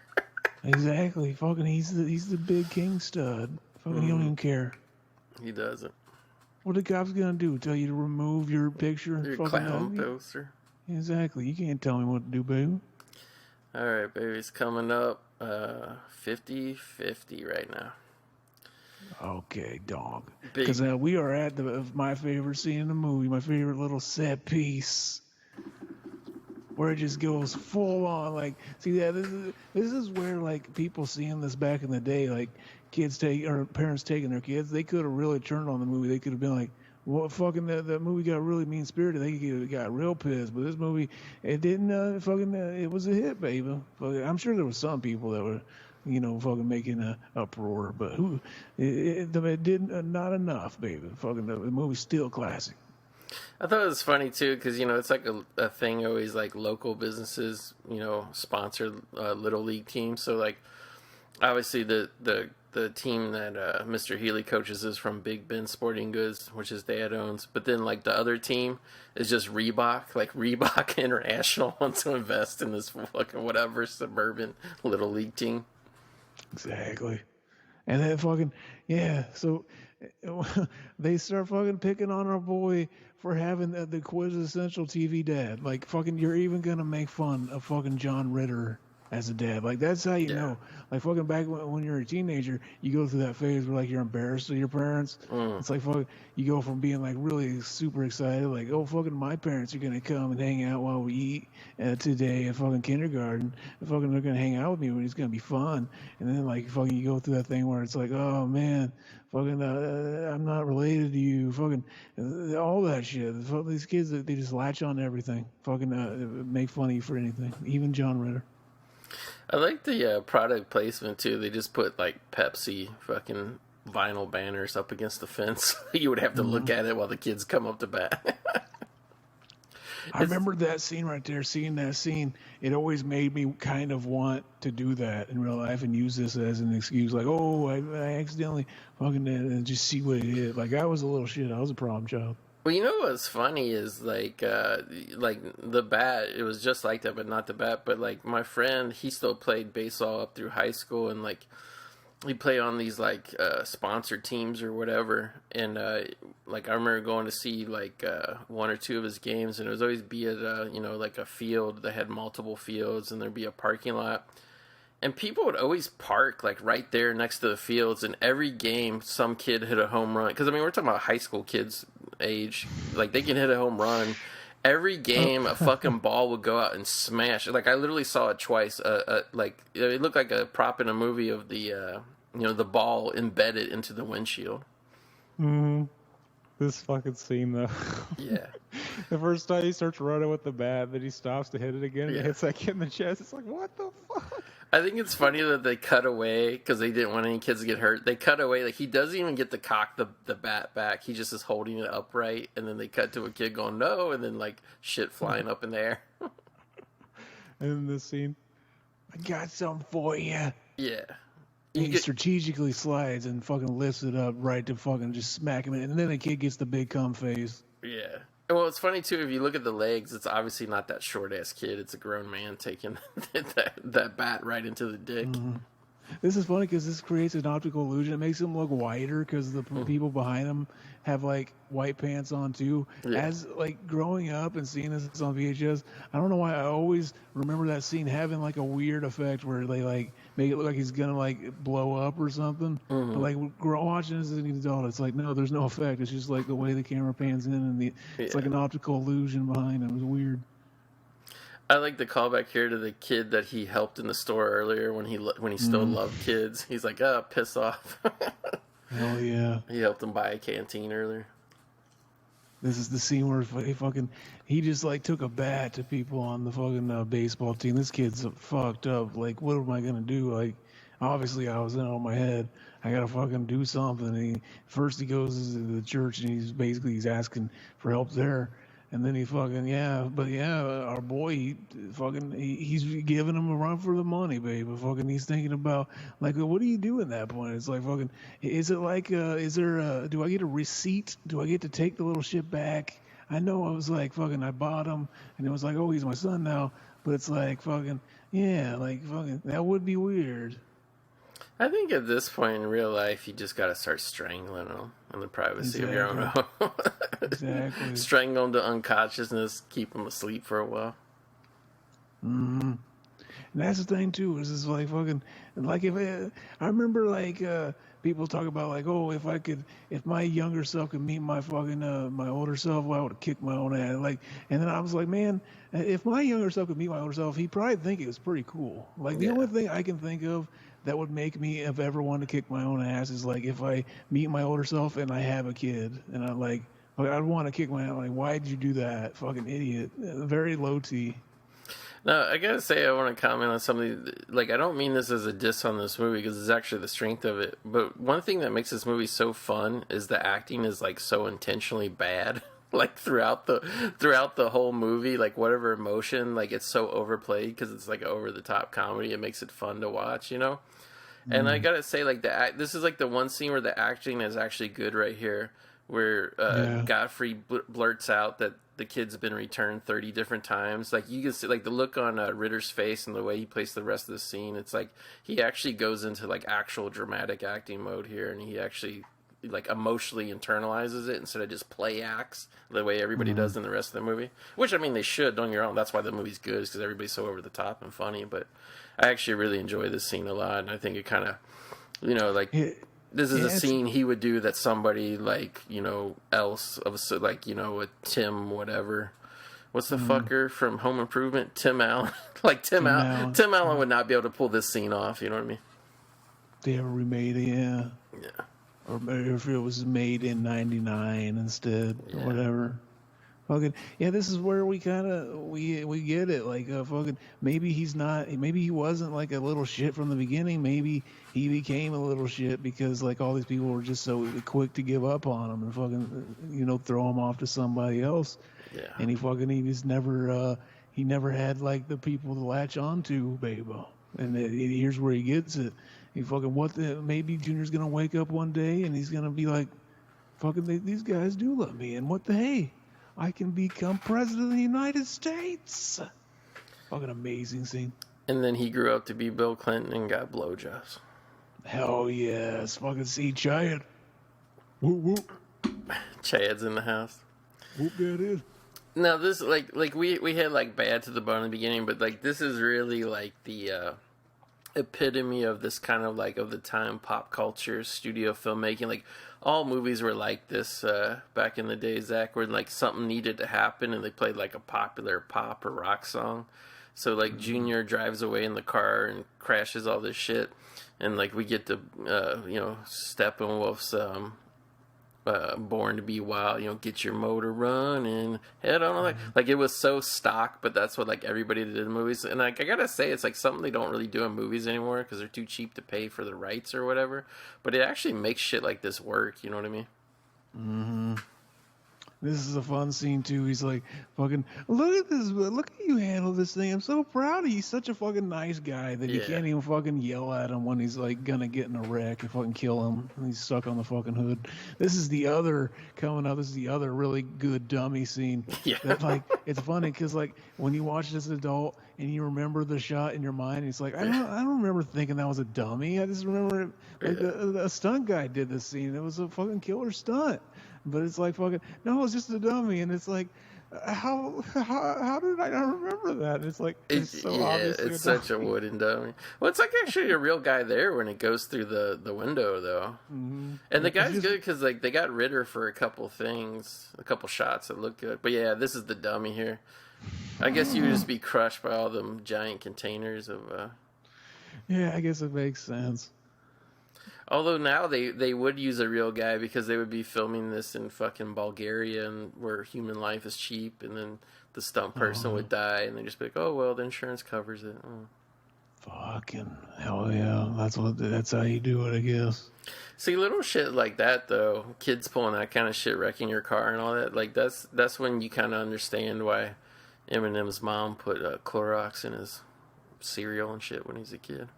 Exactly. Fucking, he's the big king stud. Fucking, he don't even care. He doesn't. What the cops gonna do? Tell you to remove your picture? Your clown poster. Exactly. You can't tell me what to do, baby. All right, baby. It's coming up 50-50 right now. Okay, dog. Because we are at my favorite scene in the movie, my favorite little set piece, where it just goes full on. Like, see that this is where like people seeing this back in the day, like parents taking their kids, they could have really turned on the movie. They could have been like, well, fucking that movie got really mean spirited. They got real pissed. But this movie, it didn't. It was a hit, baby. I'm sure there was some people that were, fucking making an uproar. But it didn't. Not enough, baby. Fucking the movie's still classic. I thought it was funny too because it's like a thing always like local businesses sponsor little league teams. So like obviously the team that Mr. Healy coaches is from Big Ben Sporting Goods, which his dad owns. But then, like, the other team is just Reebok. Like, Reebok International wants to invest in this fucking whatever suburban little league team. Exactly. And then fucking, yeah, so they start fucking picking on our boy for having the quintessential TV dad. Like, fucking, you're even going to make fun of fucking John Ritter as a dad. Like that's how you Yeah. know. Like fucking back when you're a teenager, you go through that phase where like you're embarrassed of your parents. Mm. It's like fuck, you go from being like really super excited, like oh fucking my parents are gonna come and hang out while we eat today at fucking kindergarten. And fucking they're gonna hang out with me, and it's gonna be fun. And then like fucking you go through that thing where it's like oh man, fucking I'm not related to you. Fucking all that shit. These kids they just latch on to everything. Fucking make fun of you for anything, even John Ritter. I like the product placement too. They just put like Pepsi fucking vinyl banners up against the fence. You would have to look at it while the kids come up to bat. I remember that scene right there. Seeing that scene, it always made me kind of want to do that in real life and use this as an excuse. Like, oh, I accidentally fucking did, and just see what it is. Like, I was a little shit. I was a problem child. Well, you know what's funny is like the bat. It was just like that, but not the bat. But like my friend, he still played baseball up through high school, and like he played on these like sponsored teams or whatever. And like I remember going to see like one or two of his games, and it was always be at like a field that had multiple fields, and there'd be a parking lot. And people would always park like right there next to the fields, and every game some kid hit a home run. Because I mean, we're talking about high school kids age, like they can hit a home run. Every game, a fucking ball would go out and smash. Like I literally saw it twice. Like it looked like a prop in a movie of the the ball embedded into the windshield. This fucking scene though. Yeah. The first time he starts running with the bat, then he stops to hit it again, and Yeah. it hits that kid in the chest. It's like, what the fuck? I think it's funny that they cut away because they didn't want any kids to get hurt. They cut away, like he doesn't even get to cock the bat back. He just is holding it upright, and then they cut to a kid going no, and then like shit flying up in the air. And then this scene, I got something for you. Yeah. He strategically slides and fucking lifts it up right to fucking just smack him in. And then the kid gets the big cum face. Yeah. Well, it's funny too. If you look at the legs, it's obviously not that short ass kid. It's a grown man taking that bat right into the dick. This is funny because this creates an optical illusion. It makes him look whiter because the people behind him have like white pants on too. Yeah. As like growing up and seeing this on VHS, I don't know why I always remember that scene having like a weird effect where they like make it look like he's gonna like blow up or something. But like watching this as an adult, it's like no, there's no effect. It's just like the way the camera pans in and it's like an optical illusion behind it. It was weird. I like the callback here to the kid that he helped in the store earlier when he still loved kids. He's like, piss off. Hell yeah. He helped him buy a canteen earlier. This is the scene where he just like took a bat to people on the fucking baseball team. This kid's fucked up. Like, what am I gonna do? Like, obviously I was in on my head. I gotta fucking do something. And first he goes to the church and he's asking for help there. And then he fucking our boy he's giving him a run for the money, baby. Fucking he's thinking about like what do you do in that point? It's like fucking is it like do I get a receipt? Do I get to take the little shit back? I know I was like fucking I bought him and it was like oh he's my son now, but it's like fucking yeah like fucking that would be weird. I think at this point in real life, you just got to start strangling them in the privacy of your own home. Exactly. Strangle them to unconsciousness, keep them asleep for a while. And that's the thing too. Is it's like fucking like if I remember like people talk about like oh if my younger self could meet my fucking my older self, well, I would have kicked my own ass. Like and then I was like man, if my younger self could meet my older self, he'd probably think it was pretty cool. Like the only thing I can think of that would make me if ever want to kick my own ass is like if I meet my older self and I have a kid and I'm like I'd want to kick my ass. Like why did you do that, fucking idiot? Very low T. No, I gotta say, I want to comment on something. Like, I don't mean this as a diss on this movie because it's actually the strength of it. But one thing that makes this movie so fun is the acting is like so intentionally bad. Like throughout the whole movie, like whatever emotion, like it's so overplayed because it's like over the top comedy. It makes it fun to watch, you know. And I gotta say, like this is like the one scene where the acting is actually good right here, where Godfrey blurts out that the kid's been returned 30 different times. Like you can see like the look on Ritter's face and the way he plays the rest of the scene. It's like he actually goes into like actual dramatic acting mode here, and he actually like emotionally internalizes it instead of just play acts the way everybody does in the rest of the movie. Which, I mean, they should, don't get me wrong. That's why the movie's good, because everybody's so over the top and funny. But I actually really enjoy this scene a lot, and I think it kind of, you know, like, this is a scene he would do that somebody, like, you know, else, like, you know, with Tim whatever. What's the fucker from Home Improvement? Tim Allen. Like, Tim Allen would not be able to pull this scene off, you know what I mean? They ever remade it, yeah. Yeah. Or if it was made in 99 instead, or whatever. Fucking, yeah, this is where we kind of, we get it. Like, fucking, maybe he wasn't like a little shit from the beginning. Maybe he became a little shit because, like, all these people were just so quick to give up on him and fucking, you know, throw him off to somebody else. Yeah. And he just never, he never had, like, the people to latch on to, baby. And here's where he gets it. He fucking, maybe Junior's gonna wake up one day and he's gonna be like, fucking, these guys do love me. And hey, I can become president of the United States. Fucking amazing scene. And then he grew up to be Bill Clinton and got blowjobs. Hell yes. Fucking see Chad. Whoop, whoop. Chad's in the house. Whoop, that is. Now, this, like we had, like, Bad to the Bone in the beginning, but, like, this is really, like, the epitome of this kind of, like, of the time pop culture studio filmmaking. Like, all movies were like this back in the day, Zach, where, like, something needed to happen and they played, like, a popular pop or rock song. So, like, Junior drives away in the car and crashes all this shit, and, like, we get to you know, Steppenwolf's Born to Be Wild, you know, get your motor running, head on. Like, it was so stock, but that's what, like, everybody did in movies. And, like, I gotta say, it's like something they don't really do in movies anymore because they're too cheap to pay for the rights or whatever. But it actually makes shit like this work, you know what I mean? Mm-hmm. This is a fun scene too. He's like, fucking, look at this, look at you handle this thing. I'm so proud of you. He's such a fucking nice guy that you can't even fucking yell at him when he's like gonna get in a wreck and fucking kill him. And he's stuck on the fucking hood. This is the other really good dummy scene. Yeah. That, like, it's funny because, like, when you watch it as an adult and you remember the shot in your mind, it's like, I don't remember thinking that was a dummy. I just remember it, like, a stunt guy did this scene. It was a fucking killer stunt. But it's like, fucking, no, it's just a dummy. And it's like, how did I not remember that? And it's like, it's so obvious. It's such a wooden dummy. Well, it's like actually a real guy there when it goes through the window, though. Mm-hmm. And the guy's good because, like, they got Ritter for a couple shots that look good. But yeah, this is the dummy here. I guess you would just be crushed by all them giant containers of... Yeah, I guess it makes sense. Although now they would use a real guy because they would be filming this in fucking Bulgaria, and where human life is cheap, and then the stunt person would die, and they'd just be like, oh, well, the insurance covers it. Oh. Fucking hell yeah. That's how you do it, I guess. See, little shit like that, though, kids pulling that kind of shit, wrecking your car and all that, like, that's when you kind of understand why Eminem's mom put Clorox in his cereal and shit when he's a kid.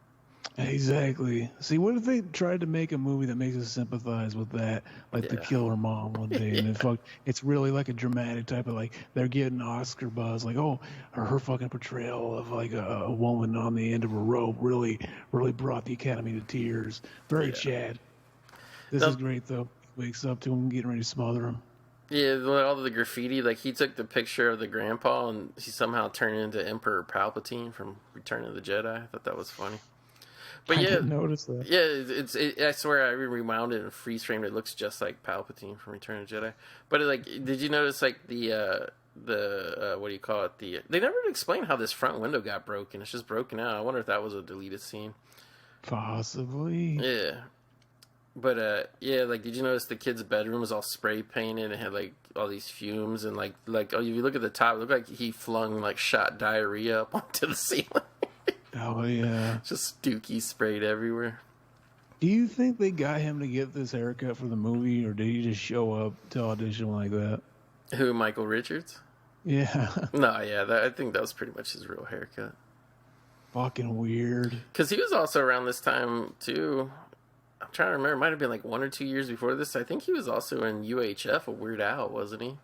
Exactly. See, what if they tried to make a movie that makes us sympathize with that, like The Killer Mom one day, and it's really like a dramatic type of, like, they're getting Oscar buzz, like, oh, her fucking portrayal of, like, a woman on the end of a rope really brought the Academy to tears. Very Chad. This is great though. Wakes up to him getting ready to smother him. Yeah, all the graffiti, like, he took the picture of the grandpa and he somehow turned into Emperor Palpatine from Return of the Jedi. I thought that was funny. But I didn't notice that. Yeah, I swear I rewound it and freeze framed it. It looks just like Palpatine from Return of the Jedi. But, like, did you notice, like, the what do you call it? They never explained how this front window got broken. It's just broken out. I wonder if that was a deleted scene. Possibly. Yeah. But, yeah, like, did you notice the kid's bedroom was all spray painted and had, like, all these fumes and, like, oh, if you look at the top, it looked like he flung, like, shot diarrhea up onto the ceiling. Oh, yeah. Just dookie sprayed everywhere. Do you think they got him to get this haircut for the movie, or did he just show up to audition like that? Who, Michael Richards? Yeah. No, yeah, I think that was pretty much his real haircut. Fucking weird. Because he was also around this time, too. I'm trying to remember. It might have been like 1 or 2 years before this. I think he was also in UHF, a Weird Al, wasn't he?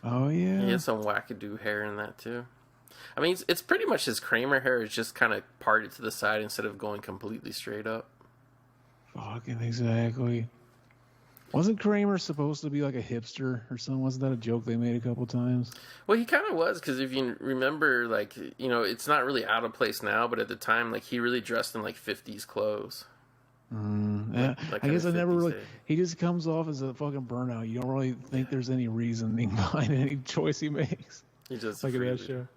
Oh, yeah. He had some wackadoo hair in that, too. I mean, it's pretty much his Kramer hair is just kind of parted to the side instead of going completely straight up. Fucking exactly. Wasn't Kramer supposed to be like a hipster or something? Wasn't that a joke they made a couple times? Well, he kind of was, because if you remember, like, it's not really out of place now, but at the time, like, he really dressed in, like, 50s clothes. Yeah, Like I guess I never really. day. He just comes off as a fucking burnout. You don't really think there's any reasoning behind any choice he makes. He just Like in that show.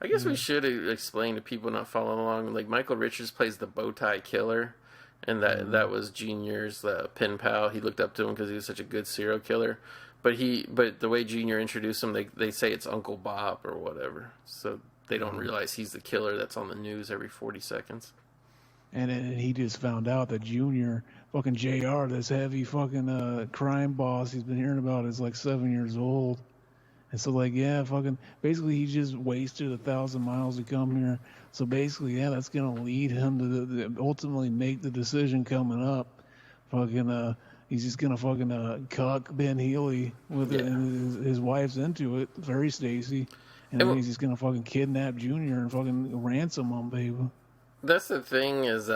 I guess we should explain to people not following along. Like, Michael Richards plays the bow tie killer, and that was Junior's pen pal. He looked up to him because he was such a good serial killer. But the way Junior introduced him, they say it's Uncle Bob or whatever. So they don't realize he's the killer that's on the news every 40 seconds. And he just found out that Junior, fucking JR, this heavy fucking crime boss he's been hearing about, is like 7 years old. And so, like, yeah, fucking, basically he just wasted 1,000 miles to come here. So basically, yeah, that's going to lead him to ultimately make the decision coming up. Fucking, he's just going to fucking cuck Ben Healy with it, and his wife's into it, very Stacy. And then he's just going to fucking kidnap Junior and fucking ransom him, baby. That's the thing is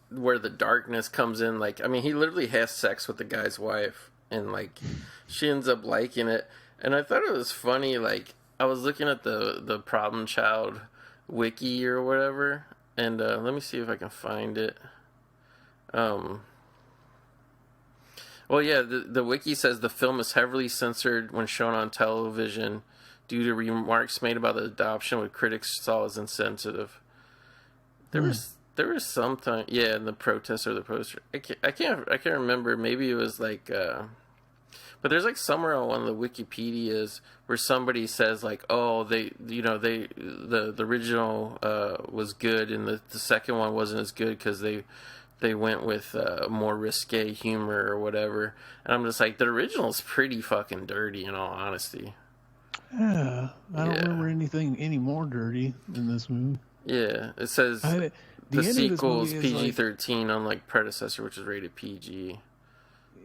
where the darkness comes in. Like, I mean, he literally has sex with the guy's wife, and like she ends up liking it. And I thought it was funny. Like, I was looking at the Problem Child wiki or whatever, and let me see if I can find it. Well, yeah, the wiki says the film is heavily censored when shown on television due to remarks made about the adoption, what critics saw as insensitive. There was some time, yeah, in the protest or the poster. I can't remember. Maybe it was like, but there's like somewhere on one of the Wikipedias where somebody says like, oh, the original was good and the second one wasn't as good because they went with more risque humor or whatever. And I'm just like, the original's pretty fucking dirty, in all honesty. Yeah, I don't remember anything any more dirty in this movie. Yeah, it says the sequel is PG-13, unlike predecessor, which is rated PG.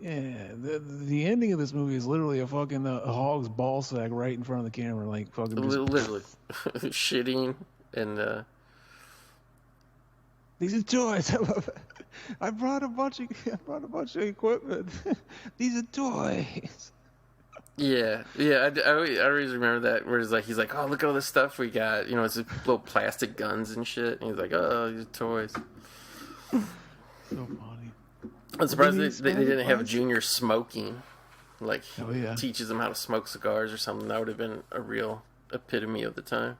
Yeah, the ending of this movie is literally a fucking hog's ball sack right in front of the camera, like fucking literally shitting and. These are toys. I love it. I brought a bunch of equipment. These are toys. Yeah. I always remember that where it's like, he's like, oh, look at all this stuff we got. It's just little plastic guns and shit. And he's like, oh, these are toys. So funny. I'm surprised they didn't have Junior smoking. Like, yeah. Teaches him how to smoke cigars or something. That would have been a real epitome of the time.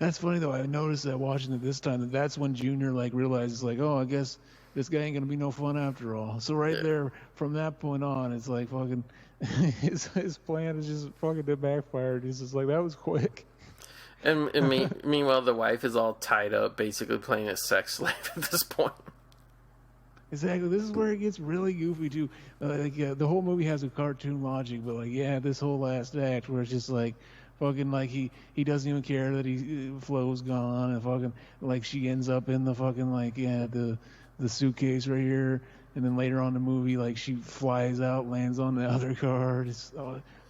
That's funny, though. I noticed that watching it this time, that's when Junior, like, realizes, like, oh, I guess this guy ain't going to be no fun after all. So there, from that point on, it's like fucking... his plan is just fucking backfired. He's just like, that was quick. And meanwhile, the wife is all tied up, basically playing a sex slave at this point. Exactly. This is where it gets really goofy too. The whole movie has a cartoon logic, but like, yeah, this whole last act where it's just like, fucking like he doesn't even care that Flo's gone, and fucking like she ends up in the fucking like the suitcase right here. And then later on in the movie, like, she flies out, lands on the other car. It's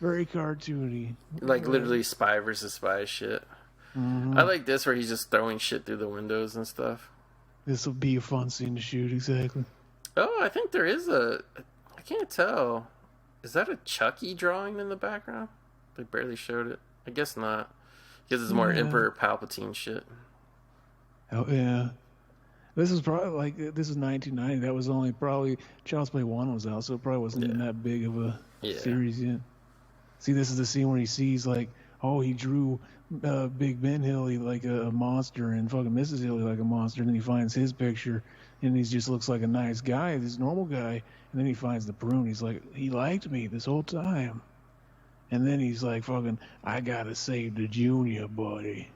very cartoony. Like, literally spy versus spy shit. Mm-hmm. I like this where he's just throwing shit through the windows and stuff. This will be a fun scene to shoot, exactly. Oh, I think there is I can't tell. Is that a Chucky drawing in the background? They barely showed it. I guess not. Because it's more Emperor Palpatine shit. Oh, yeah. This is probably this is 1990. That was only probably Child's Play 1 was out, so it probably wasn't even that big of a series yet. See, this is the scene where he sees like, oh, he drew Big Ben Hilly like a monster and fucking Mrs. Hilly like a monster, and then he finds his picture and he just looks like a nice guy, this normal guy, and then he finds the prune. He's like, he liked me this whole time, and then he's like, fucking, I gotta save the Junior, buddy.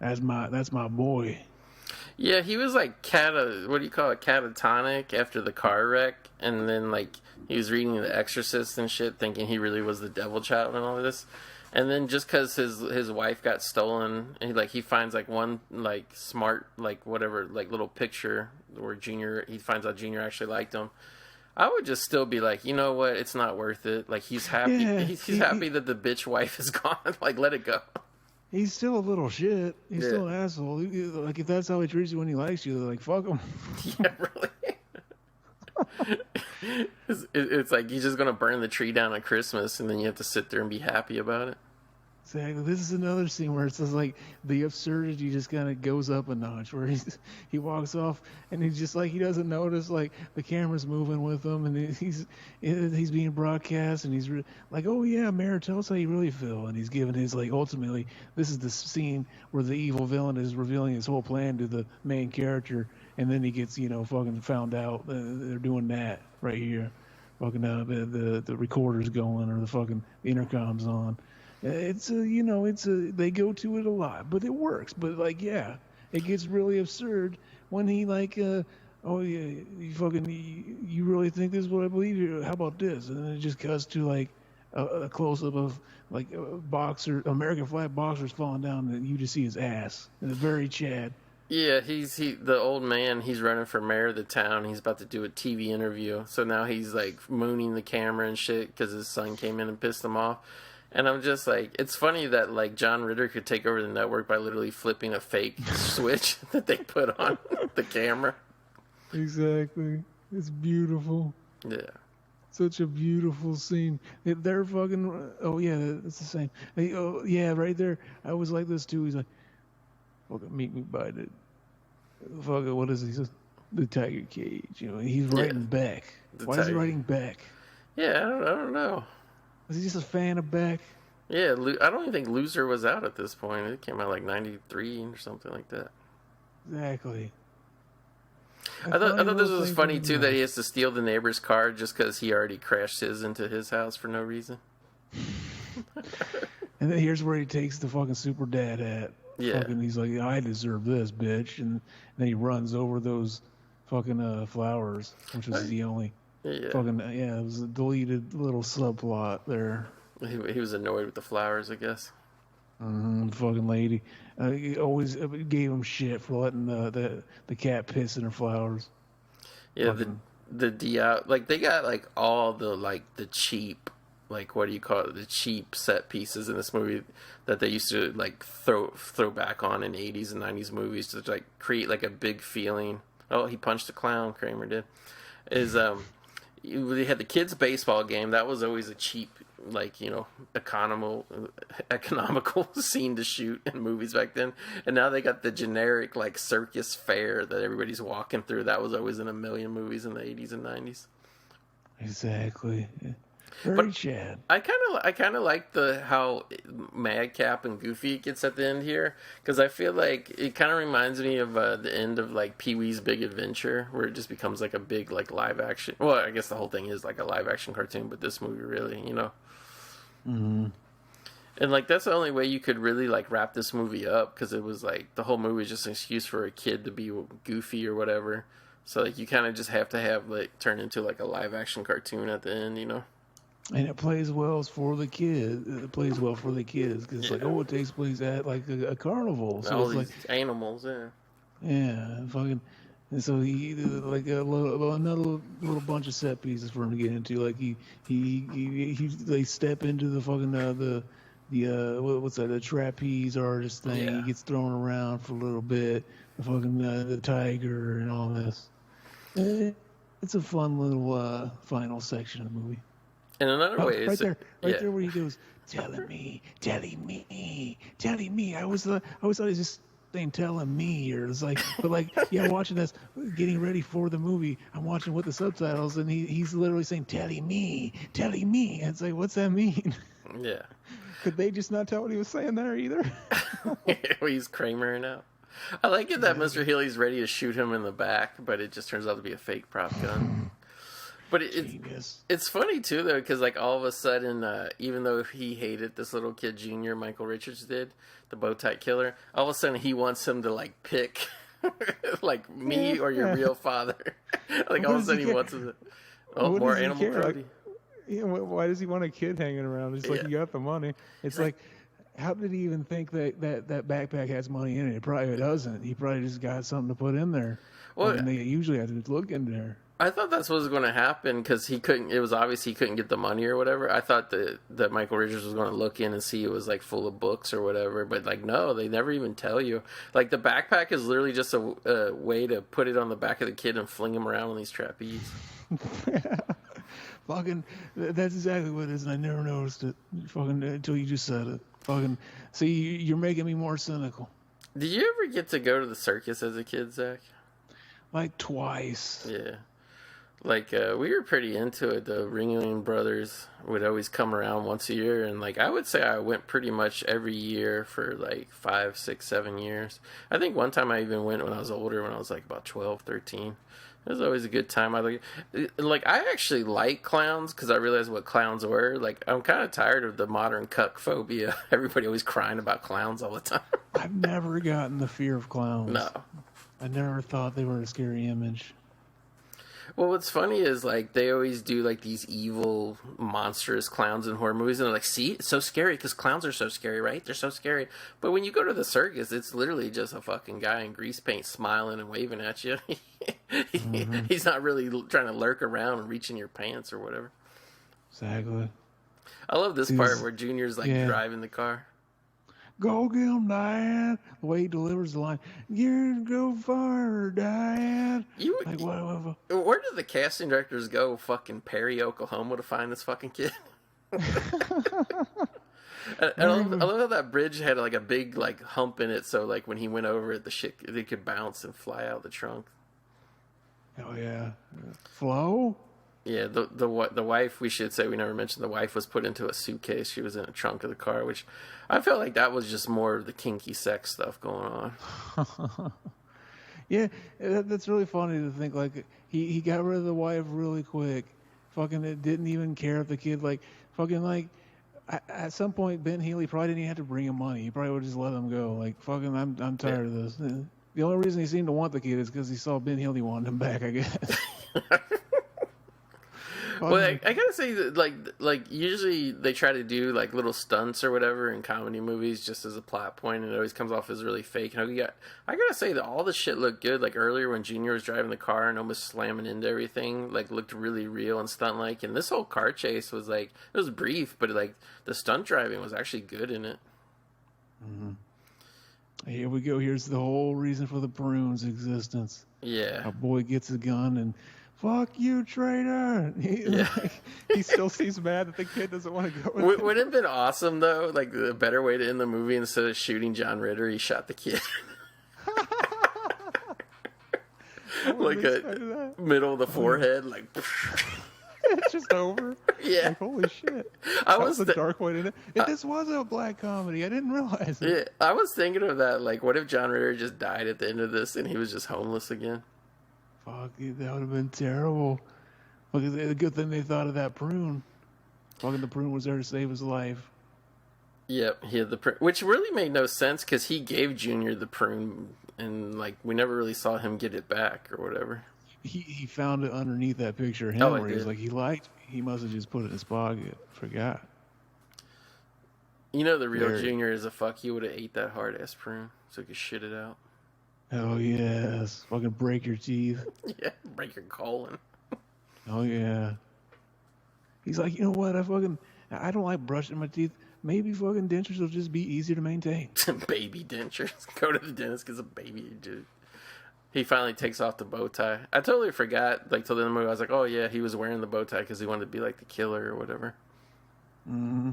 That's my boy. Yeah, he was like catatonic after the car wreck, and then like he was reading The Exorcist and shit, thinking he really was the devil child and all this. And then just because his wife got stolen, and he finds like one like smart like whatever like little picture where he finds out Junior actually liked him. I would just still be like, you know what, it's not worth it. Like, he's happy. Yeah, he's happy that the bitch wife is gone. Like, let it go. He's still a little shit. He's still an asshole. Like, if that's how he treats you when he likes you, like, fuck him. Yeah, really. It's like he's just gonna burn the tree down on Christmas, and then you have to sit there and be happy about it. Exactly. This is another scene where it's just like the absurdity just kind of goes up a notch. Where he walks off and he's just like he doesn't notice like the camera's moving with him and he's being broadcast and he's like, oh yeah, Mayor, tell us how you really feel. And he's giving his like ultimately this is the scene where the evil villain is revealing his whole plan to the main character, and then he gets fucking found out they're doing that right here, fucking the recorder's going or the fucking intercom's on. It's they go to it a lot, but it works. But like, yeah, it gets really absurd when he like, oh yeah, you really think this is what I believe? How about this? And then it just cuts to like a close up of like a American flag boxers falling down, and you just see his ass. And it's very Chad. Yeah, the old man. He's running for mayor of the town. He's about to do a TV interview, so now he's like mooning the camera and shit because his son came in and pissed him off. And I'm just like, it's funny that like John Ritter could take over the network by literally flipping a fake switch that they put on the camera. Exactly. It's beautiful. Yeah. Such a beautiful scene. They're fucking. Oh yeah, it's the same. Oh yeah, right there. I was like this too. He's like, "Fucking meet me by the fucking what is he? The tiger cage." He's writing back. Why is he writing back? Yeah, I don't know. Was he just a fan of Beck? Yeah, I don't even think Loser was out at this point. It came out like 93 or something like that. Exactly. I thought this was funny too that he has to steal the neighbor's car just because he already crashed his into his house for no reason. And then here's where he takes the fucking super dad hat. Yeah. Fucking, he's like, I deserve this, bitch. And then he runs over those fucking flowers, which was the only... Yeah. Fucking it was a deleted little subplot there. He was annoyed with the flowers, I guess. Fucking lady. He always gave him shit for letting the cat piss in her flowers. Yeah, fucking... the DI, like they got like all the like the cheap, like what do you call it, the cheap set pieces in this movie that they used to like throw back on in 80s and 90s movies to like create like a big feeling. Oh, he punched a clown, Kramer did. They had the kids' baseball game. That was always a cheap, like, economical scene to shoot in movies back then. And now they got the generic, like, circus fair that everybody's walking through. That was always in a million movies in the 80s and 90s. Exactly. Very Chad. I kind of like how madcap and goofy it gets at the end here, because I feel like it kind of reminds me of the end of like Pee-wee's Big Adventure, where it just becomes like a big like live action. Well, I guess the whole thing is like a live action cartoon, but this movie really, Mm-hmm. And like that's the only way you could really like wrap this movie up, because it was like the whole movie is just an excuse for a kid to be goofy or whatever. So like you kind of just have to have like turn into like a live action cartoon at the end, And it plays well for the kids. It plays well for the kids because it's like, it takes place at like a carnival. So all it's these like animals, yeah. Yeah, fucking. And so he like another little bunch of set pieces for him to get into. Like they step into the fucking what's that, the trapeze artist thing. Yeah. He gets thrown around for a little bit. The fucking the tiger and all this. It's a fun little final section of the movie. In another way, right there where he goes, telling me. I always thought he was just saying telling me, or it's like, but like, yeah, watching this, getting ready for the movie, I'm watching with the subtitles, and he's literally saying telling me. And it's like, what's that mean? Yeah. Could they just not tell what he was saying there either? He's Kramer now. I like it that Mr. Healy's ready to shoot him in the back, but it just turns out to be a fake prop gun. But it's funny too though, because like all of a sudden, even though he hated this little kid Junior, Michael Richards did, the bow tie killer, all of a sudden he wants him to like pick like me or your real father. Like all of a sudden he wants him to more animal cruelty. Why does he want a kid hanging around? It's like, you got the money. It's like, how did he even think that backpack has money in it? It probably doesn't. He probably just got something to put in there. Well, and they usually have to look in there. I thought that's what was going to happen, because he couldn't. It was obvious he couldn't get the money or whatever. I thought that Michael Richards was going to look in and see it was like full of books or whatever. But like, no, they never even tell you. Like the backpack is literally just a way to put it on the back of the kid and fling him around on these trapeze. Fucking, that's exactly what it is, and I never noticed it. Fucking until you just said it. Fucking, see, you're making me more cynical. Did you ever get to go to the circus as a kid, Zach? Like twice. Yeah. Like, we were pretty into it. The Ringling Brothers would always come around once a year, and, like, I would say I went pretty much every year for, like, 5, 6, 7 years. I think one time I even went when I was older, when I was, like, about 12, 13. It was always a good time. I actually like clowns because I realized what clowns were. Like, I'm kind of tired of the modern cuck phobia. Everybody always crying about clowns all the time. I've never gotten the fear of clowns. No. I never thought they were a scary image. Well, what's funny is, like, they always do, like, these evil, monstrous clowns in horror movies, and they're like, see, it's so scary, because clowns are so scary, right? They're so scary. But when you go to the circus, it's literally just a fucking guy in grease paint smiling and waving at you. He's not really trying to lurk around and reach in your pants or whatever. Exactly. I love this part where Junior's, like, driving the car. Go get him, Dad. The way he delivers the line, you go far, Dad. Like, whatever. Where did the casting directors go? Fucking Perry, Oklahoma, to find this fucking kid. I love how that bridge had like a big like hump in it, so like when he went over it, the shit it could bounce and fly out the trunk. Oh yeah, Flo. Yeah, the wife, we should say, we never mentioned the wife was put into a suitcase. She was in a trunk of the car, which I felt like that was just more of the kinky sex stuff going on. Yeah, that's really funny to think, like, he got rid of the wife really quick. Fucking it didn't even care if the kid, like, fucking, like, at some point, Ben Healy probably didn't even have to bring him money. He probably would just let him go. Like, fucking, I'm tired of this. The only reason he seemed to want the kid is because he saw Ben Healy wanted him back, I guess. Well, I gotta say that, like usually they try to do like little stunts or whatever in comedy movies just as a plot point, and it always comes off as really fake. And I gotta say that all the shit looked good. Like earlier when Junior was driving the car and almost slamming into everything, like looked really real and stunt like. And this whole car chase was like, it was brief, but like the stunt driving was actually good in it. Mm-hmm. Here we go. Here's the whole reason for the prune's existence. Yeah, a boy gets a gun and. Fuck you, traitor! He still seems mad that the kid doesn't want to go with him. Would it have been awesome, though? Like, the better way to end the movie, instead of shooting John Ritter, he shot the kid. Like a middle of the forehead, like... It's just over. Yeah. Like, holy shit. That was a dark way to... This was a black comedy. I didn't realize it. Yeah, I was thinking of that. Like, what if John Ritter just died at the end of this and he was just homeless again? Fuck, that would have been terrible. Look, the good thing they thought of that prune. Fucking the prune was there to save his life. Yep, he had the prune, which really made no sense because he gave Junior the prune, and like we never really saw him get it back or whatever. He found it underneath that picture of him where he was like, he liked. He must have just put it in his pocket. Forgot. You know the real Junior is a fuck. He would have ate that hard ass prune so he could shit it out. Oh, yes. Fucking break your teeth. Yeah, break your colon. Oh, yeah. He's like, you know what? I don't like brushing my teeth. Maybe fucking dentures will just be easier to maintain. Baby dentures. Go to the dentist, get a baby, dude. He finally takes off the bow tie. I totally forgot, like, till the end of the movie. I was like, oh, yeah, he was wearing the bow tie because he wanted to be like the killer or whatever. Mm-hmm.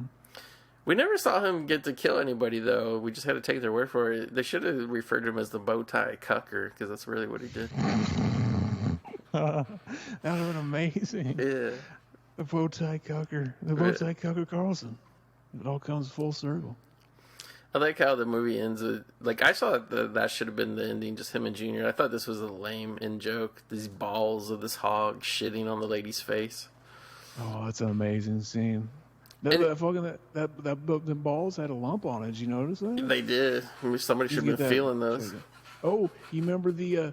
We never saw him get to kill anybody, though. We just had to take their word for it. They should have referred to him as the bow tie cucker, because that's really what he did. That would have been amazing. Yeah. The bow tie cucker. The bow tie cucker Carlson. It all comes full circle. I like how the movie ends with, like, I thought that should have been the ending, just him and Junior. I thought this was a lame end joke. These balls of this hog shitting on the lady's face. Oh, that's an amazing scene. The balls had a lump on it. Did you notice that? They did. Somebody should have been feeling those. Oh, you remember the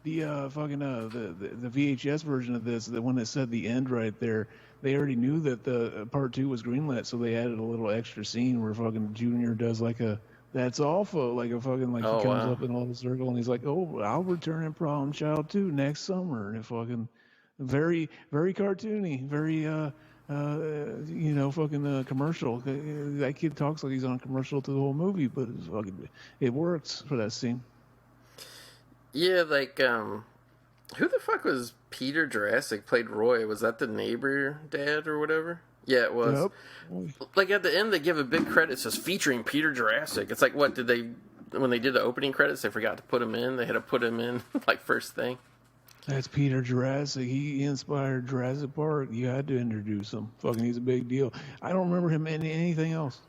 VHS version of this, the one that said the end right there? They already knew that the part 2 was greenlit, so they added a little extra scene where fucking Junior does like a that's awful, like a fucking he comes up in a little circle and he's like, oh, I'll return in Problem Child 2 next summer, and it fucking very very cartoony, very commercial. That kid talks like he's on a commercial to the whole movie, but it works for that scene. Yeah, like Who the fuck was Peter Jurassic played Roy? Was that the neighbor dad or whatever? Yeah, it was. Yep. Like at the end, they give a big credit. It says featuring Peter Jurassic. It's like, what did they? When they did the opening credits, they forgot to put him in. They had to put him in like first thing. That's Peter Jurassic. He inspired Jurassic Park. You had to introduce him. Fucking, he's a big deal. I don't remember him in anything else.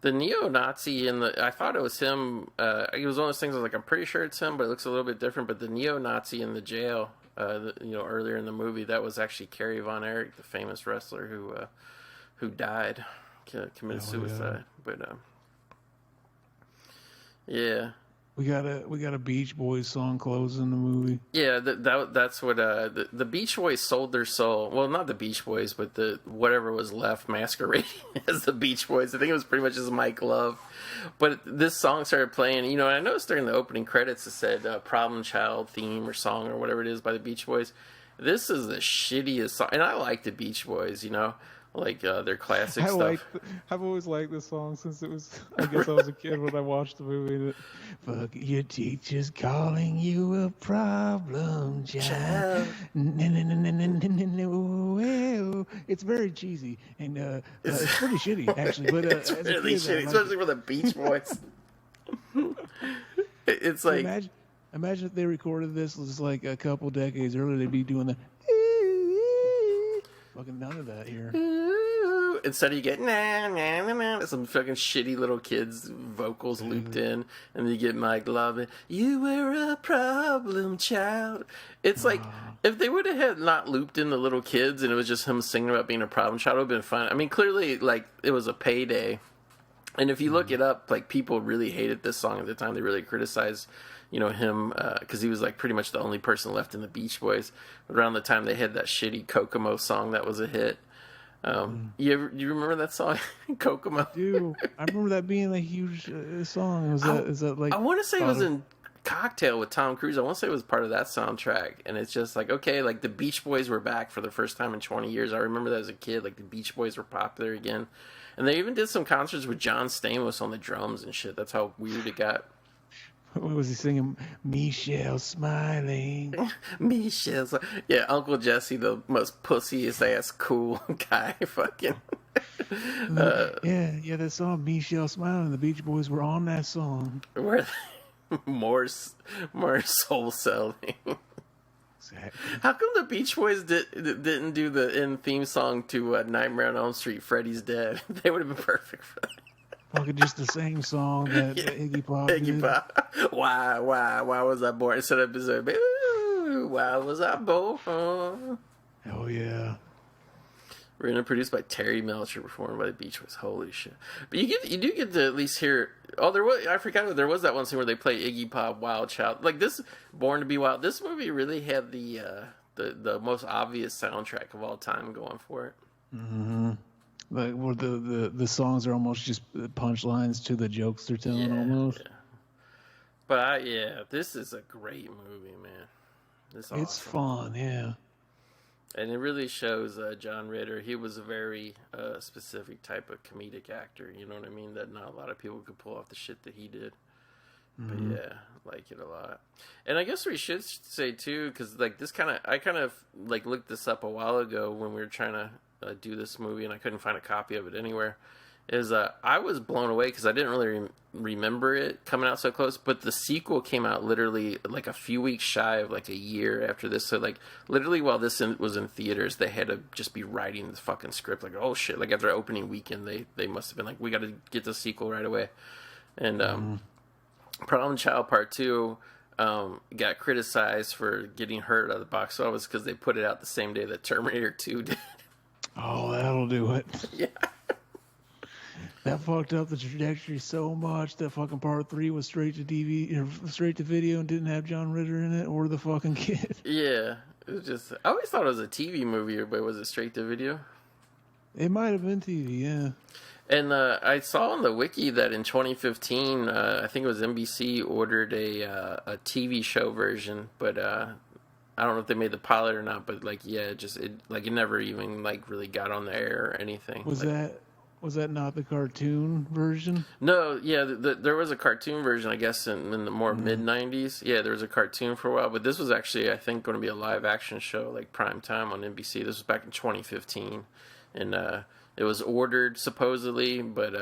The neo-Nazi I thought it was him. It was one of those things. I was like, I'm pretty sure it's him, but it looks a little bit different. But the neo-Nazi in the jail, earlier in the movie, that was actually Kerry Von Erich, the famous wrestler who died, committed suicide. Yeah. But yeah. We got a Beach Boys song closing the movie. Yeah, that's what the Beach Boys sold their soul. Well, not the Beach Boys, but the whatever was left masquerading as the Beach Boys. I think it was pretty much just Mike Love. But this song started playing. You know, I noticed during the opening credits it said "Problem Child" theme or song or whatever it is by the Beach Boys. This is the shittiest song, and I like the Beach Boys. You know. Like their classic stuff. I've always liked this song since it was. I guess I was a kid when I watched the movie. Fuck, your teacher's calling you a problem child. It's very cheesy and it's pretty shitty actually. But it's really shitty, especially for the Beach Boys. It's like imagine if they recorded this just like a couple decades earlier. They'd be doing the. Fucking none of that here. Instead, you get nah, nah, nah, nah, some fucking shitty little kids' vocals looped in, and you get Mike Love. You were a problem child. It's like if they would have had not looped in the little kids, and it was just him singing about being a problem child, it would have been fun. I mean, clearly, like it was a payday, and if you look it up, like people really hated this song at the time. They really criticized. Him, because he was like pretty much the only person left in the Beach Boys. Around the time they had that shitty Kokomo song that was a hit. You remember that song, Kokomo? Dude, I remember that being a huge song. Is that like? I want to say it was in Cocktail with Tom Cruise. I want to say it was part of that soundtrack. And it's just like, okay, like the Beach Boys were back for the first time in 20 years. I remember that as a kid. Like the Beach Boys were popular again. And they even did some concerts with John Stamos on the drums and shit. That's how weird it got. What was he singing? Michelle smiling. Michelle's, yeah, Uncle Jesse, the most pussiest ass cool guy, fucking. Yeah, that song Michelle smiling. The Beach Boys were on that song. Where more soul selling. Exactly. How come the Beach Boys didn't do the end theme song to Nightmare on Elm Street? Freddy's Dead. They would have been perfect for that. Fucking just the same song that Iggy Pop did. Iggy Pop. Why was I born? Instead of why was I born? Oh yeah. Written produced by Terry Melcher, performed by the Beach Boys. Holy shit! But you do get to at least hear. Oh, I forgot there was that one scene where they play Iggy Pop, Wild Child. Like this, Born to Be Wild. This movie really had the most obvious soundtrack of all time going for it. Mm-hmm. Like where the songs are almost just punchlines to the jokes they're telling almost. Yeah. But this is a great movie, man. It's awesome. It's fun, yeah. And it really shows John Ritter. He was a very specific type of comedic actor. You know what I mean? That not a lot of people could pull off the shit that he did. Mm-hmm. But yeah, like it a lot. And I guess we should say too, because like I kind of like looked this up a while ago when we were trying to do this movie, and I couldn't find a copy of it anywhere. I was blown away because I didn't really remember it coming out so close, but the sequel came out literally like a few weeks shy of like a year after this. So like literally while this was in theaters, they had to just be writing the fucking script. Like, oh shit! Like after opening weekend, they must have been like, we got to get the sequel right away. And Problem Child Part 2 got criticized for getting hurt at the box office because they put it out the same day that Terminator 2 did. Oh, that'll do it. Yeah. That fucked up the trajectory so much that fucking Part 3 was straight to DVD, or straight to video, and didn't have John Ritter in it or the fucking kid. Yeah, it was just. I always thought it was a TV movie, but was it straight to video? It might have been TV, yeah. And I saw on the wiki that in 2015, I think it was NBC ordered a TV show version, but I don't know if they made the pilot or not. But like, yeah, it never even like really got on the air or anything. Was Was that not the cartoon version? No, yeah, there was a cartoon version, I guess, in the more mid-90s. Yeah, there was a cartoon for a while, but this was actually, I think, going to be a live-action show, like prime time on NBC. This was back in 2015, and it was ordered, supposedly, but,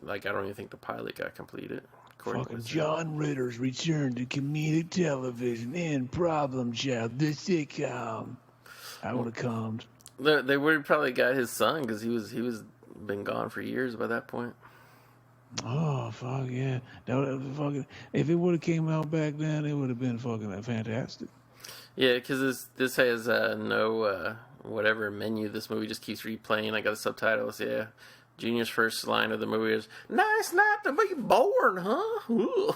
like, I don't even think the pilot got completed. Fucking John Ritter's return to comedic television and Problem Child, the sitcom. I would have calmed. They would have probably got his son, because he was been gone for years by that point. Oh fuck yeah! Fucking, if it would have came out back then, it would have been fucking fantastic. Yeah, because this has no whatever menu. This movie just keeps replaying. I got the subtitles. Yeah, Junior's first line of the movie is "Nice night to be born, huh?"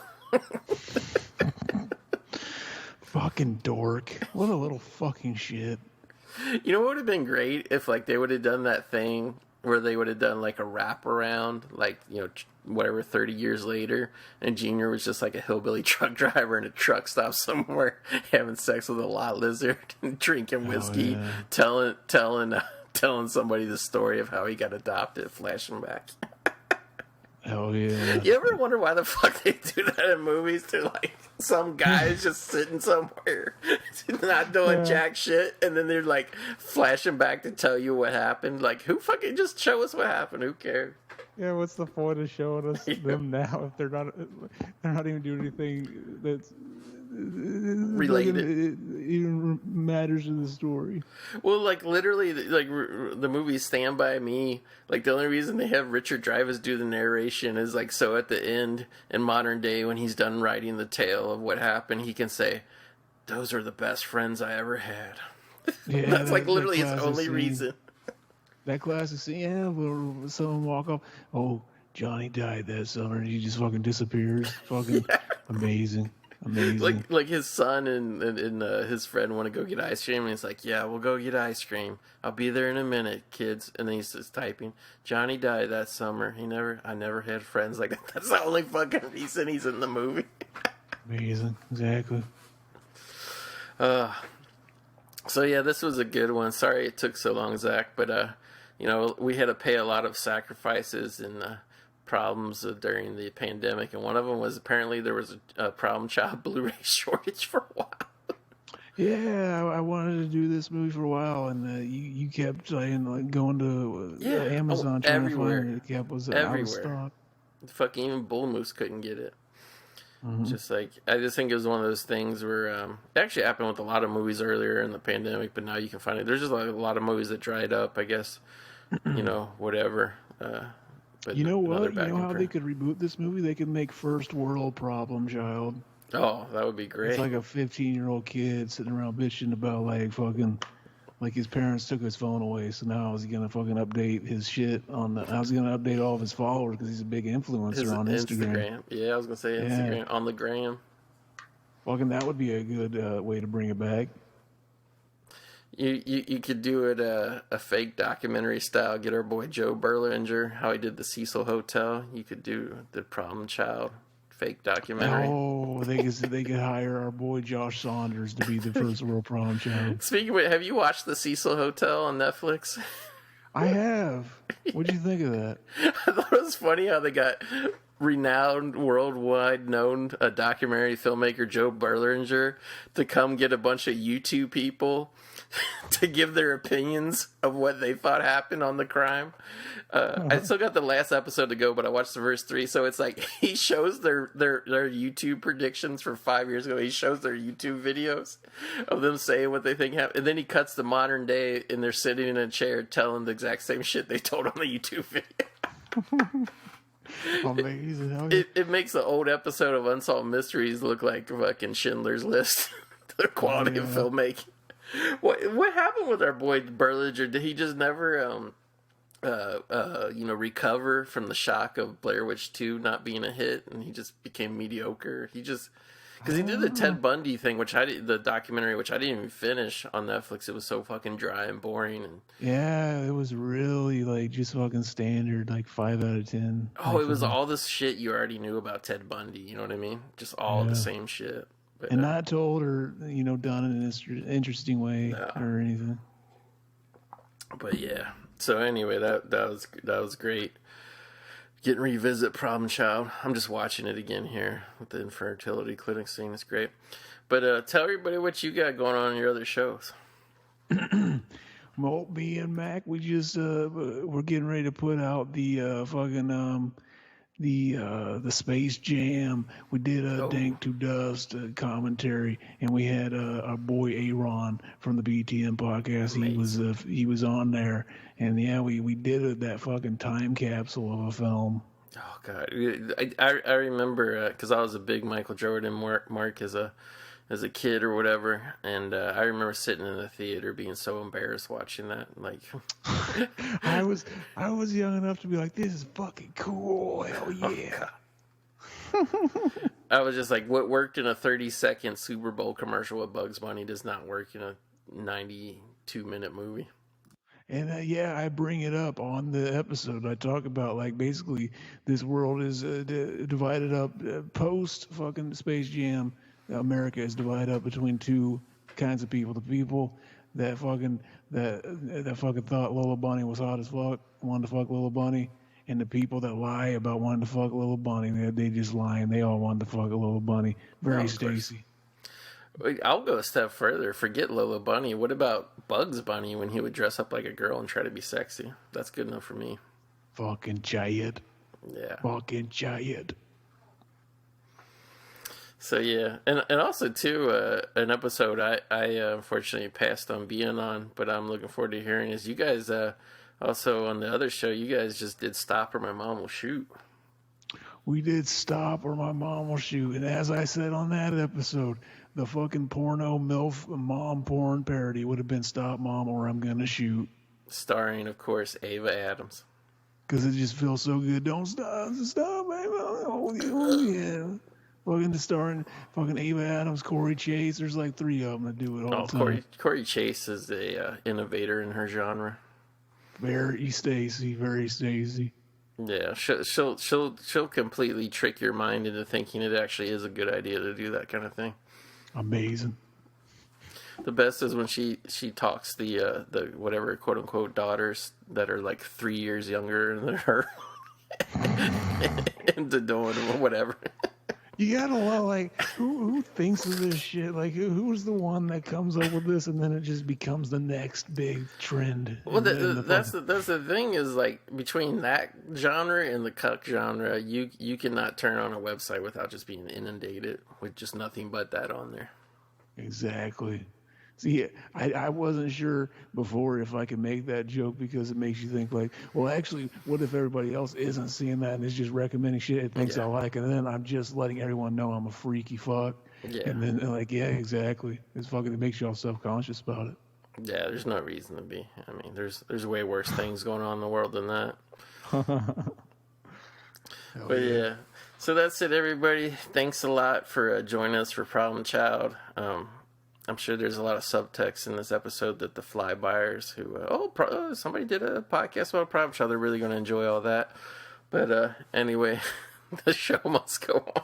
Fucking dork! What a little fucking shit. You know what would have been great if like they would have done that thing where they would have done like a wraparound, like, you know, whatever, 30 years later, and Junior was just like a hillbilly truck driver in a truck stop somewhere, having sex with a lot lizard and drinking whiskey, telling somebody the story of how he got adopted, flashing back. Hell yeah. You ever wonder why the fuck they do that in movies? They're like, some guy's just sitting somewhere, not doing jack shit, and then they're like flashing back to tell you what happened. Like, who fucking just show us what happened? Who cares? Yeah, what's the point of showing us them now if they're not even doing anything that's related, even matters to the story. Well, like literally, like the movie Stand By Me, like the only reason they have Richard Dreyfuss do the narration is like so at the end in modern day when he's done writing the tale of what happened, he can say, "Those are the best friends I ever had." Yeah, that's like literally his only reason. That classic scene, yeah, where someone walk up, oh, Johnny died that summer, and he just fucking disappears. Fucking amazing. Like his son and his friend want to go get ice cream, and he's like, "Yeah, we'll go get ice cream. I'll be there in a minute, kids." And then he's just typing, "Johnny died that summer. I never had friends like that." That's the only fucking reason he's in the movie. Amazing, exactly. So yeah, this was a good one. Sorry it took so long, Zach, but you know, we had to pay a lot of sacrifices and problems during the pandemic, and one of them was apparently there was a Problem Child Blu-ray shortage for a while. Yeah, I wanted to do this movie for a while, and you kept saying like going to Amazon trying everywhere. to find it. It kept was Everywhere. out of stock. Fucking even Bull Moose couldn't get it. Mm-hmm. Just like I just think it was one of those things where it actually happened with a lot of movies earlier in the pandemic, but now you can find it. There's just like a lot of movies that dried up, I guess. You know, whatever. But you know what? You know how they could reboot this movie? They could make First World Problem Child. Oh, that would be great. It's like a 15-year-old kid sitting around bitching about like fucking, like his parents took his phone away, so now how's he gonna fucking update his shit on the? How's he gonna update all of his followers because he's a big influencer on Instagram? Yeah, I was gonna say Instagram on the gram. Fucking, that would be a good way to bring it back. You could do it a fake documentary style. Get our boy Joe Berlinger, how he did the Cecil Hotel. You could do the Problem Child fake documentary. Oh, they could hire our boy Josh Saunders to be the First World Problem Child. Speaking of it, have you watched the Cecil Hotel on Netflix? I have. What'd you think of that? I thought it was funny how they got renowned, worldwide known documentary filmmaker Joe Berlinger to come get a bunch of YouTube people to give their opinions of what they thought happened on the crime. I still got the last episode to go, but I watched the first 3. So it's like he shows their YouTube predictions for 5 years ago. He shows their YouTube videos of them saying what they think happened, and then he cuts to modern day, and they're sitting in a chair telling the exact same shit they told on the YouTube video. Amazing. It makes the old episode of Unsolved Mysteries look like fucking Schindler's List. The quality of filmmaking. What happened with our boy Berlinger? Did he just never recover from the shock of Blair Witch 2 not being a hit, and he just became mediocre? Because he did the Ted Bundy thing, the documentary, which I didn't even finish on Netflix. It was so fucking dry and boring. And yeah, it was really like just fucking standard, like 5 out of 10. Oh, it was all this shit you already knew about Ted Bundy. You know what I mean? Just all the same shit. But, and not told or done in an interesting way or anything. But yeah, So anyway, that was great. Getting to revisit Problem Child. I'm just watching it again here with the infertility clinic scene. It's great. But tell everybody what you got going on in your other shows. Well, me and Mac, we just we're getting ready to put out the the Space Jam. We did a Dank to Dust commentary, and we had our boy Aaron from the BTM podcast. He was on there, and yeah, we did that fucking time capsule of a film. Oh God, I remember because I was a big Michael Jordan mark as a kid or whatever, and I remember sitting in the theater being so embarrassed watching that. Like, I was young enough to be like, "This is fucking cool, hell yeah!" I was just like, what worked in a 30-second Super Bowl commercial with Bugs Bunny does not work in a 92-minute movie. And yeah, I bring it up on the episode. I talk about like basically this world is divided up post fucking Space Jam. America is divided up between two kinds of people: the people that fucking thought Lola Bunny was hot as fuck, wanted to fuck Lola Bunny, and the people that lie about wanting to fuck Lola Bunny. They just lying. They all wanted to fuck Lola Bunny. Very Stacy. I'll go a step further. Forget Lola Bunny. What about Bugs Bunny when he would dress up like a girl and try to be sexy? That's good enough for me. Fucking giant. Yeah. Fucking giant. So yeah, and also too, an episode I unfortunately passed on being on, but I'm looking forward to hearing is you guys also on the other show. You guys just did Stop or My Mom Will Shoot. We did Stop or My Mom Will Shoot, and as I said on that episode, the fucking porno MILF mom porn parody would have been Stop Mom or I'm Gonna Shoot. Starring, of course, Ava Adams. Because it just feels so good. Don't stop, baby. Oh yeah. Fucking starring fucking Ava Adams, Corey Chase. There's like three of them that do it all the time. Corey Chase is a innovator in her genre. Very Stacy. Yeah, she'll completely trick your mind into thinking it actually is a good idea to do that kind of thing. Amazing. The best is when she talks the whatever quote unquote daughters that are like 3 years younger than her into doing whatever. You gotta love, like, who thinks of this shit? Like, who's the one that comes up with this, and then it just becomes the next big trend? Well, that's the thing is, like, between that genre and the cuck genre, you cannot turn on a website without just being inundated with just nothing but that on there. Exactly. See, I wasn't sure before if I could make that joke because it makes you think like, well, actually, what if everybody else isn't seeing that and is just recommending shit it thinks I like, and then I'm just letting everyone know I'm a freaky fuck. Yeah. And then like, yeah, exactly. It makes you all self-conscious about it. Yeah, there's no reason to be. I mean, there's way worse things going on in the world than that. But yeah. So that's it, everybody. Thanks a lot for joining us for Problem Child. I'm sure there's a lot of subtext in this episode that the flybuyers who, somebody did a podcast about Problem Child, they're really going to enjoy all that. But anyway, the show must go on.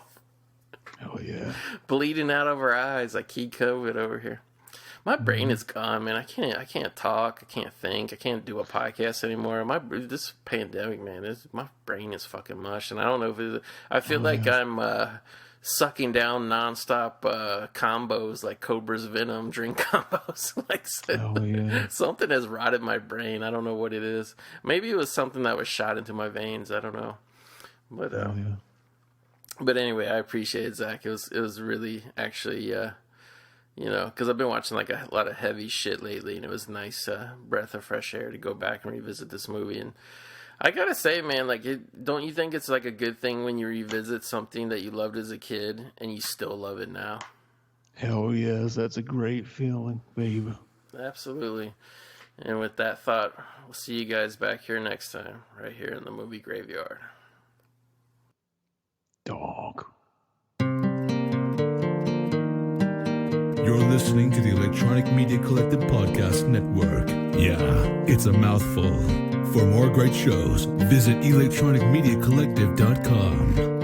Oh, yeah. Bleeding out of our eyes like key COVID over here. My brain is gone, man. I can't talk. I can't think. I can't do a podcast anymore. This pandemic, man, my brain is fucking mush. And I don't know if I feel like I'm sucking down nonstop combos like Cobra's Venom drink combos. Something has rotted my brain. I don't know what it is. Maybe it was something that was shot into my veins. I don't know. But but anyway, I appreciate it, Zach. It was really actually because I've been watching like a lot of heavy shit lately, and it was a nice breath of fresh air to go back and revisit this movie. And I gotta say, man, like, don't you think it's like a good thing when you revisit something that you loved as a kid and you still love it now? Hell yes, that's a great feeling, baby. Absolutely. And with that thought, we'll see you guys back here next time, right here in the movie graveyard. Dog. You're listening to the Electronic Media Collective Podcast Network. Yeah, it's a mouthful. For more great shows, visit electronicmediacollective.com.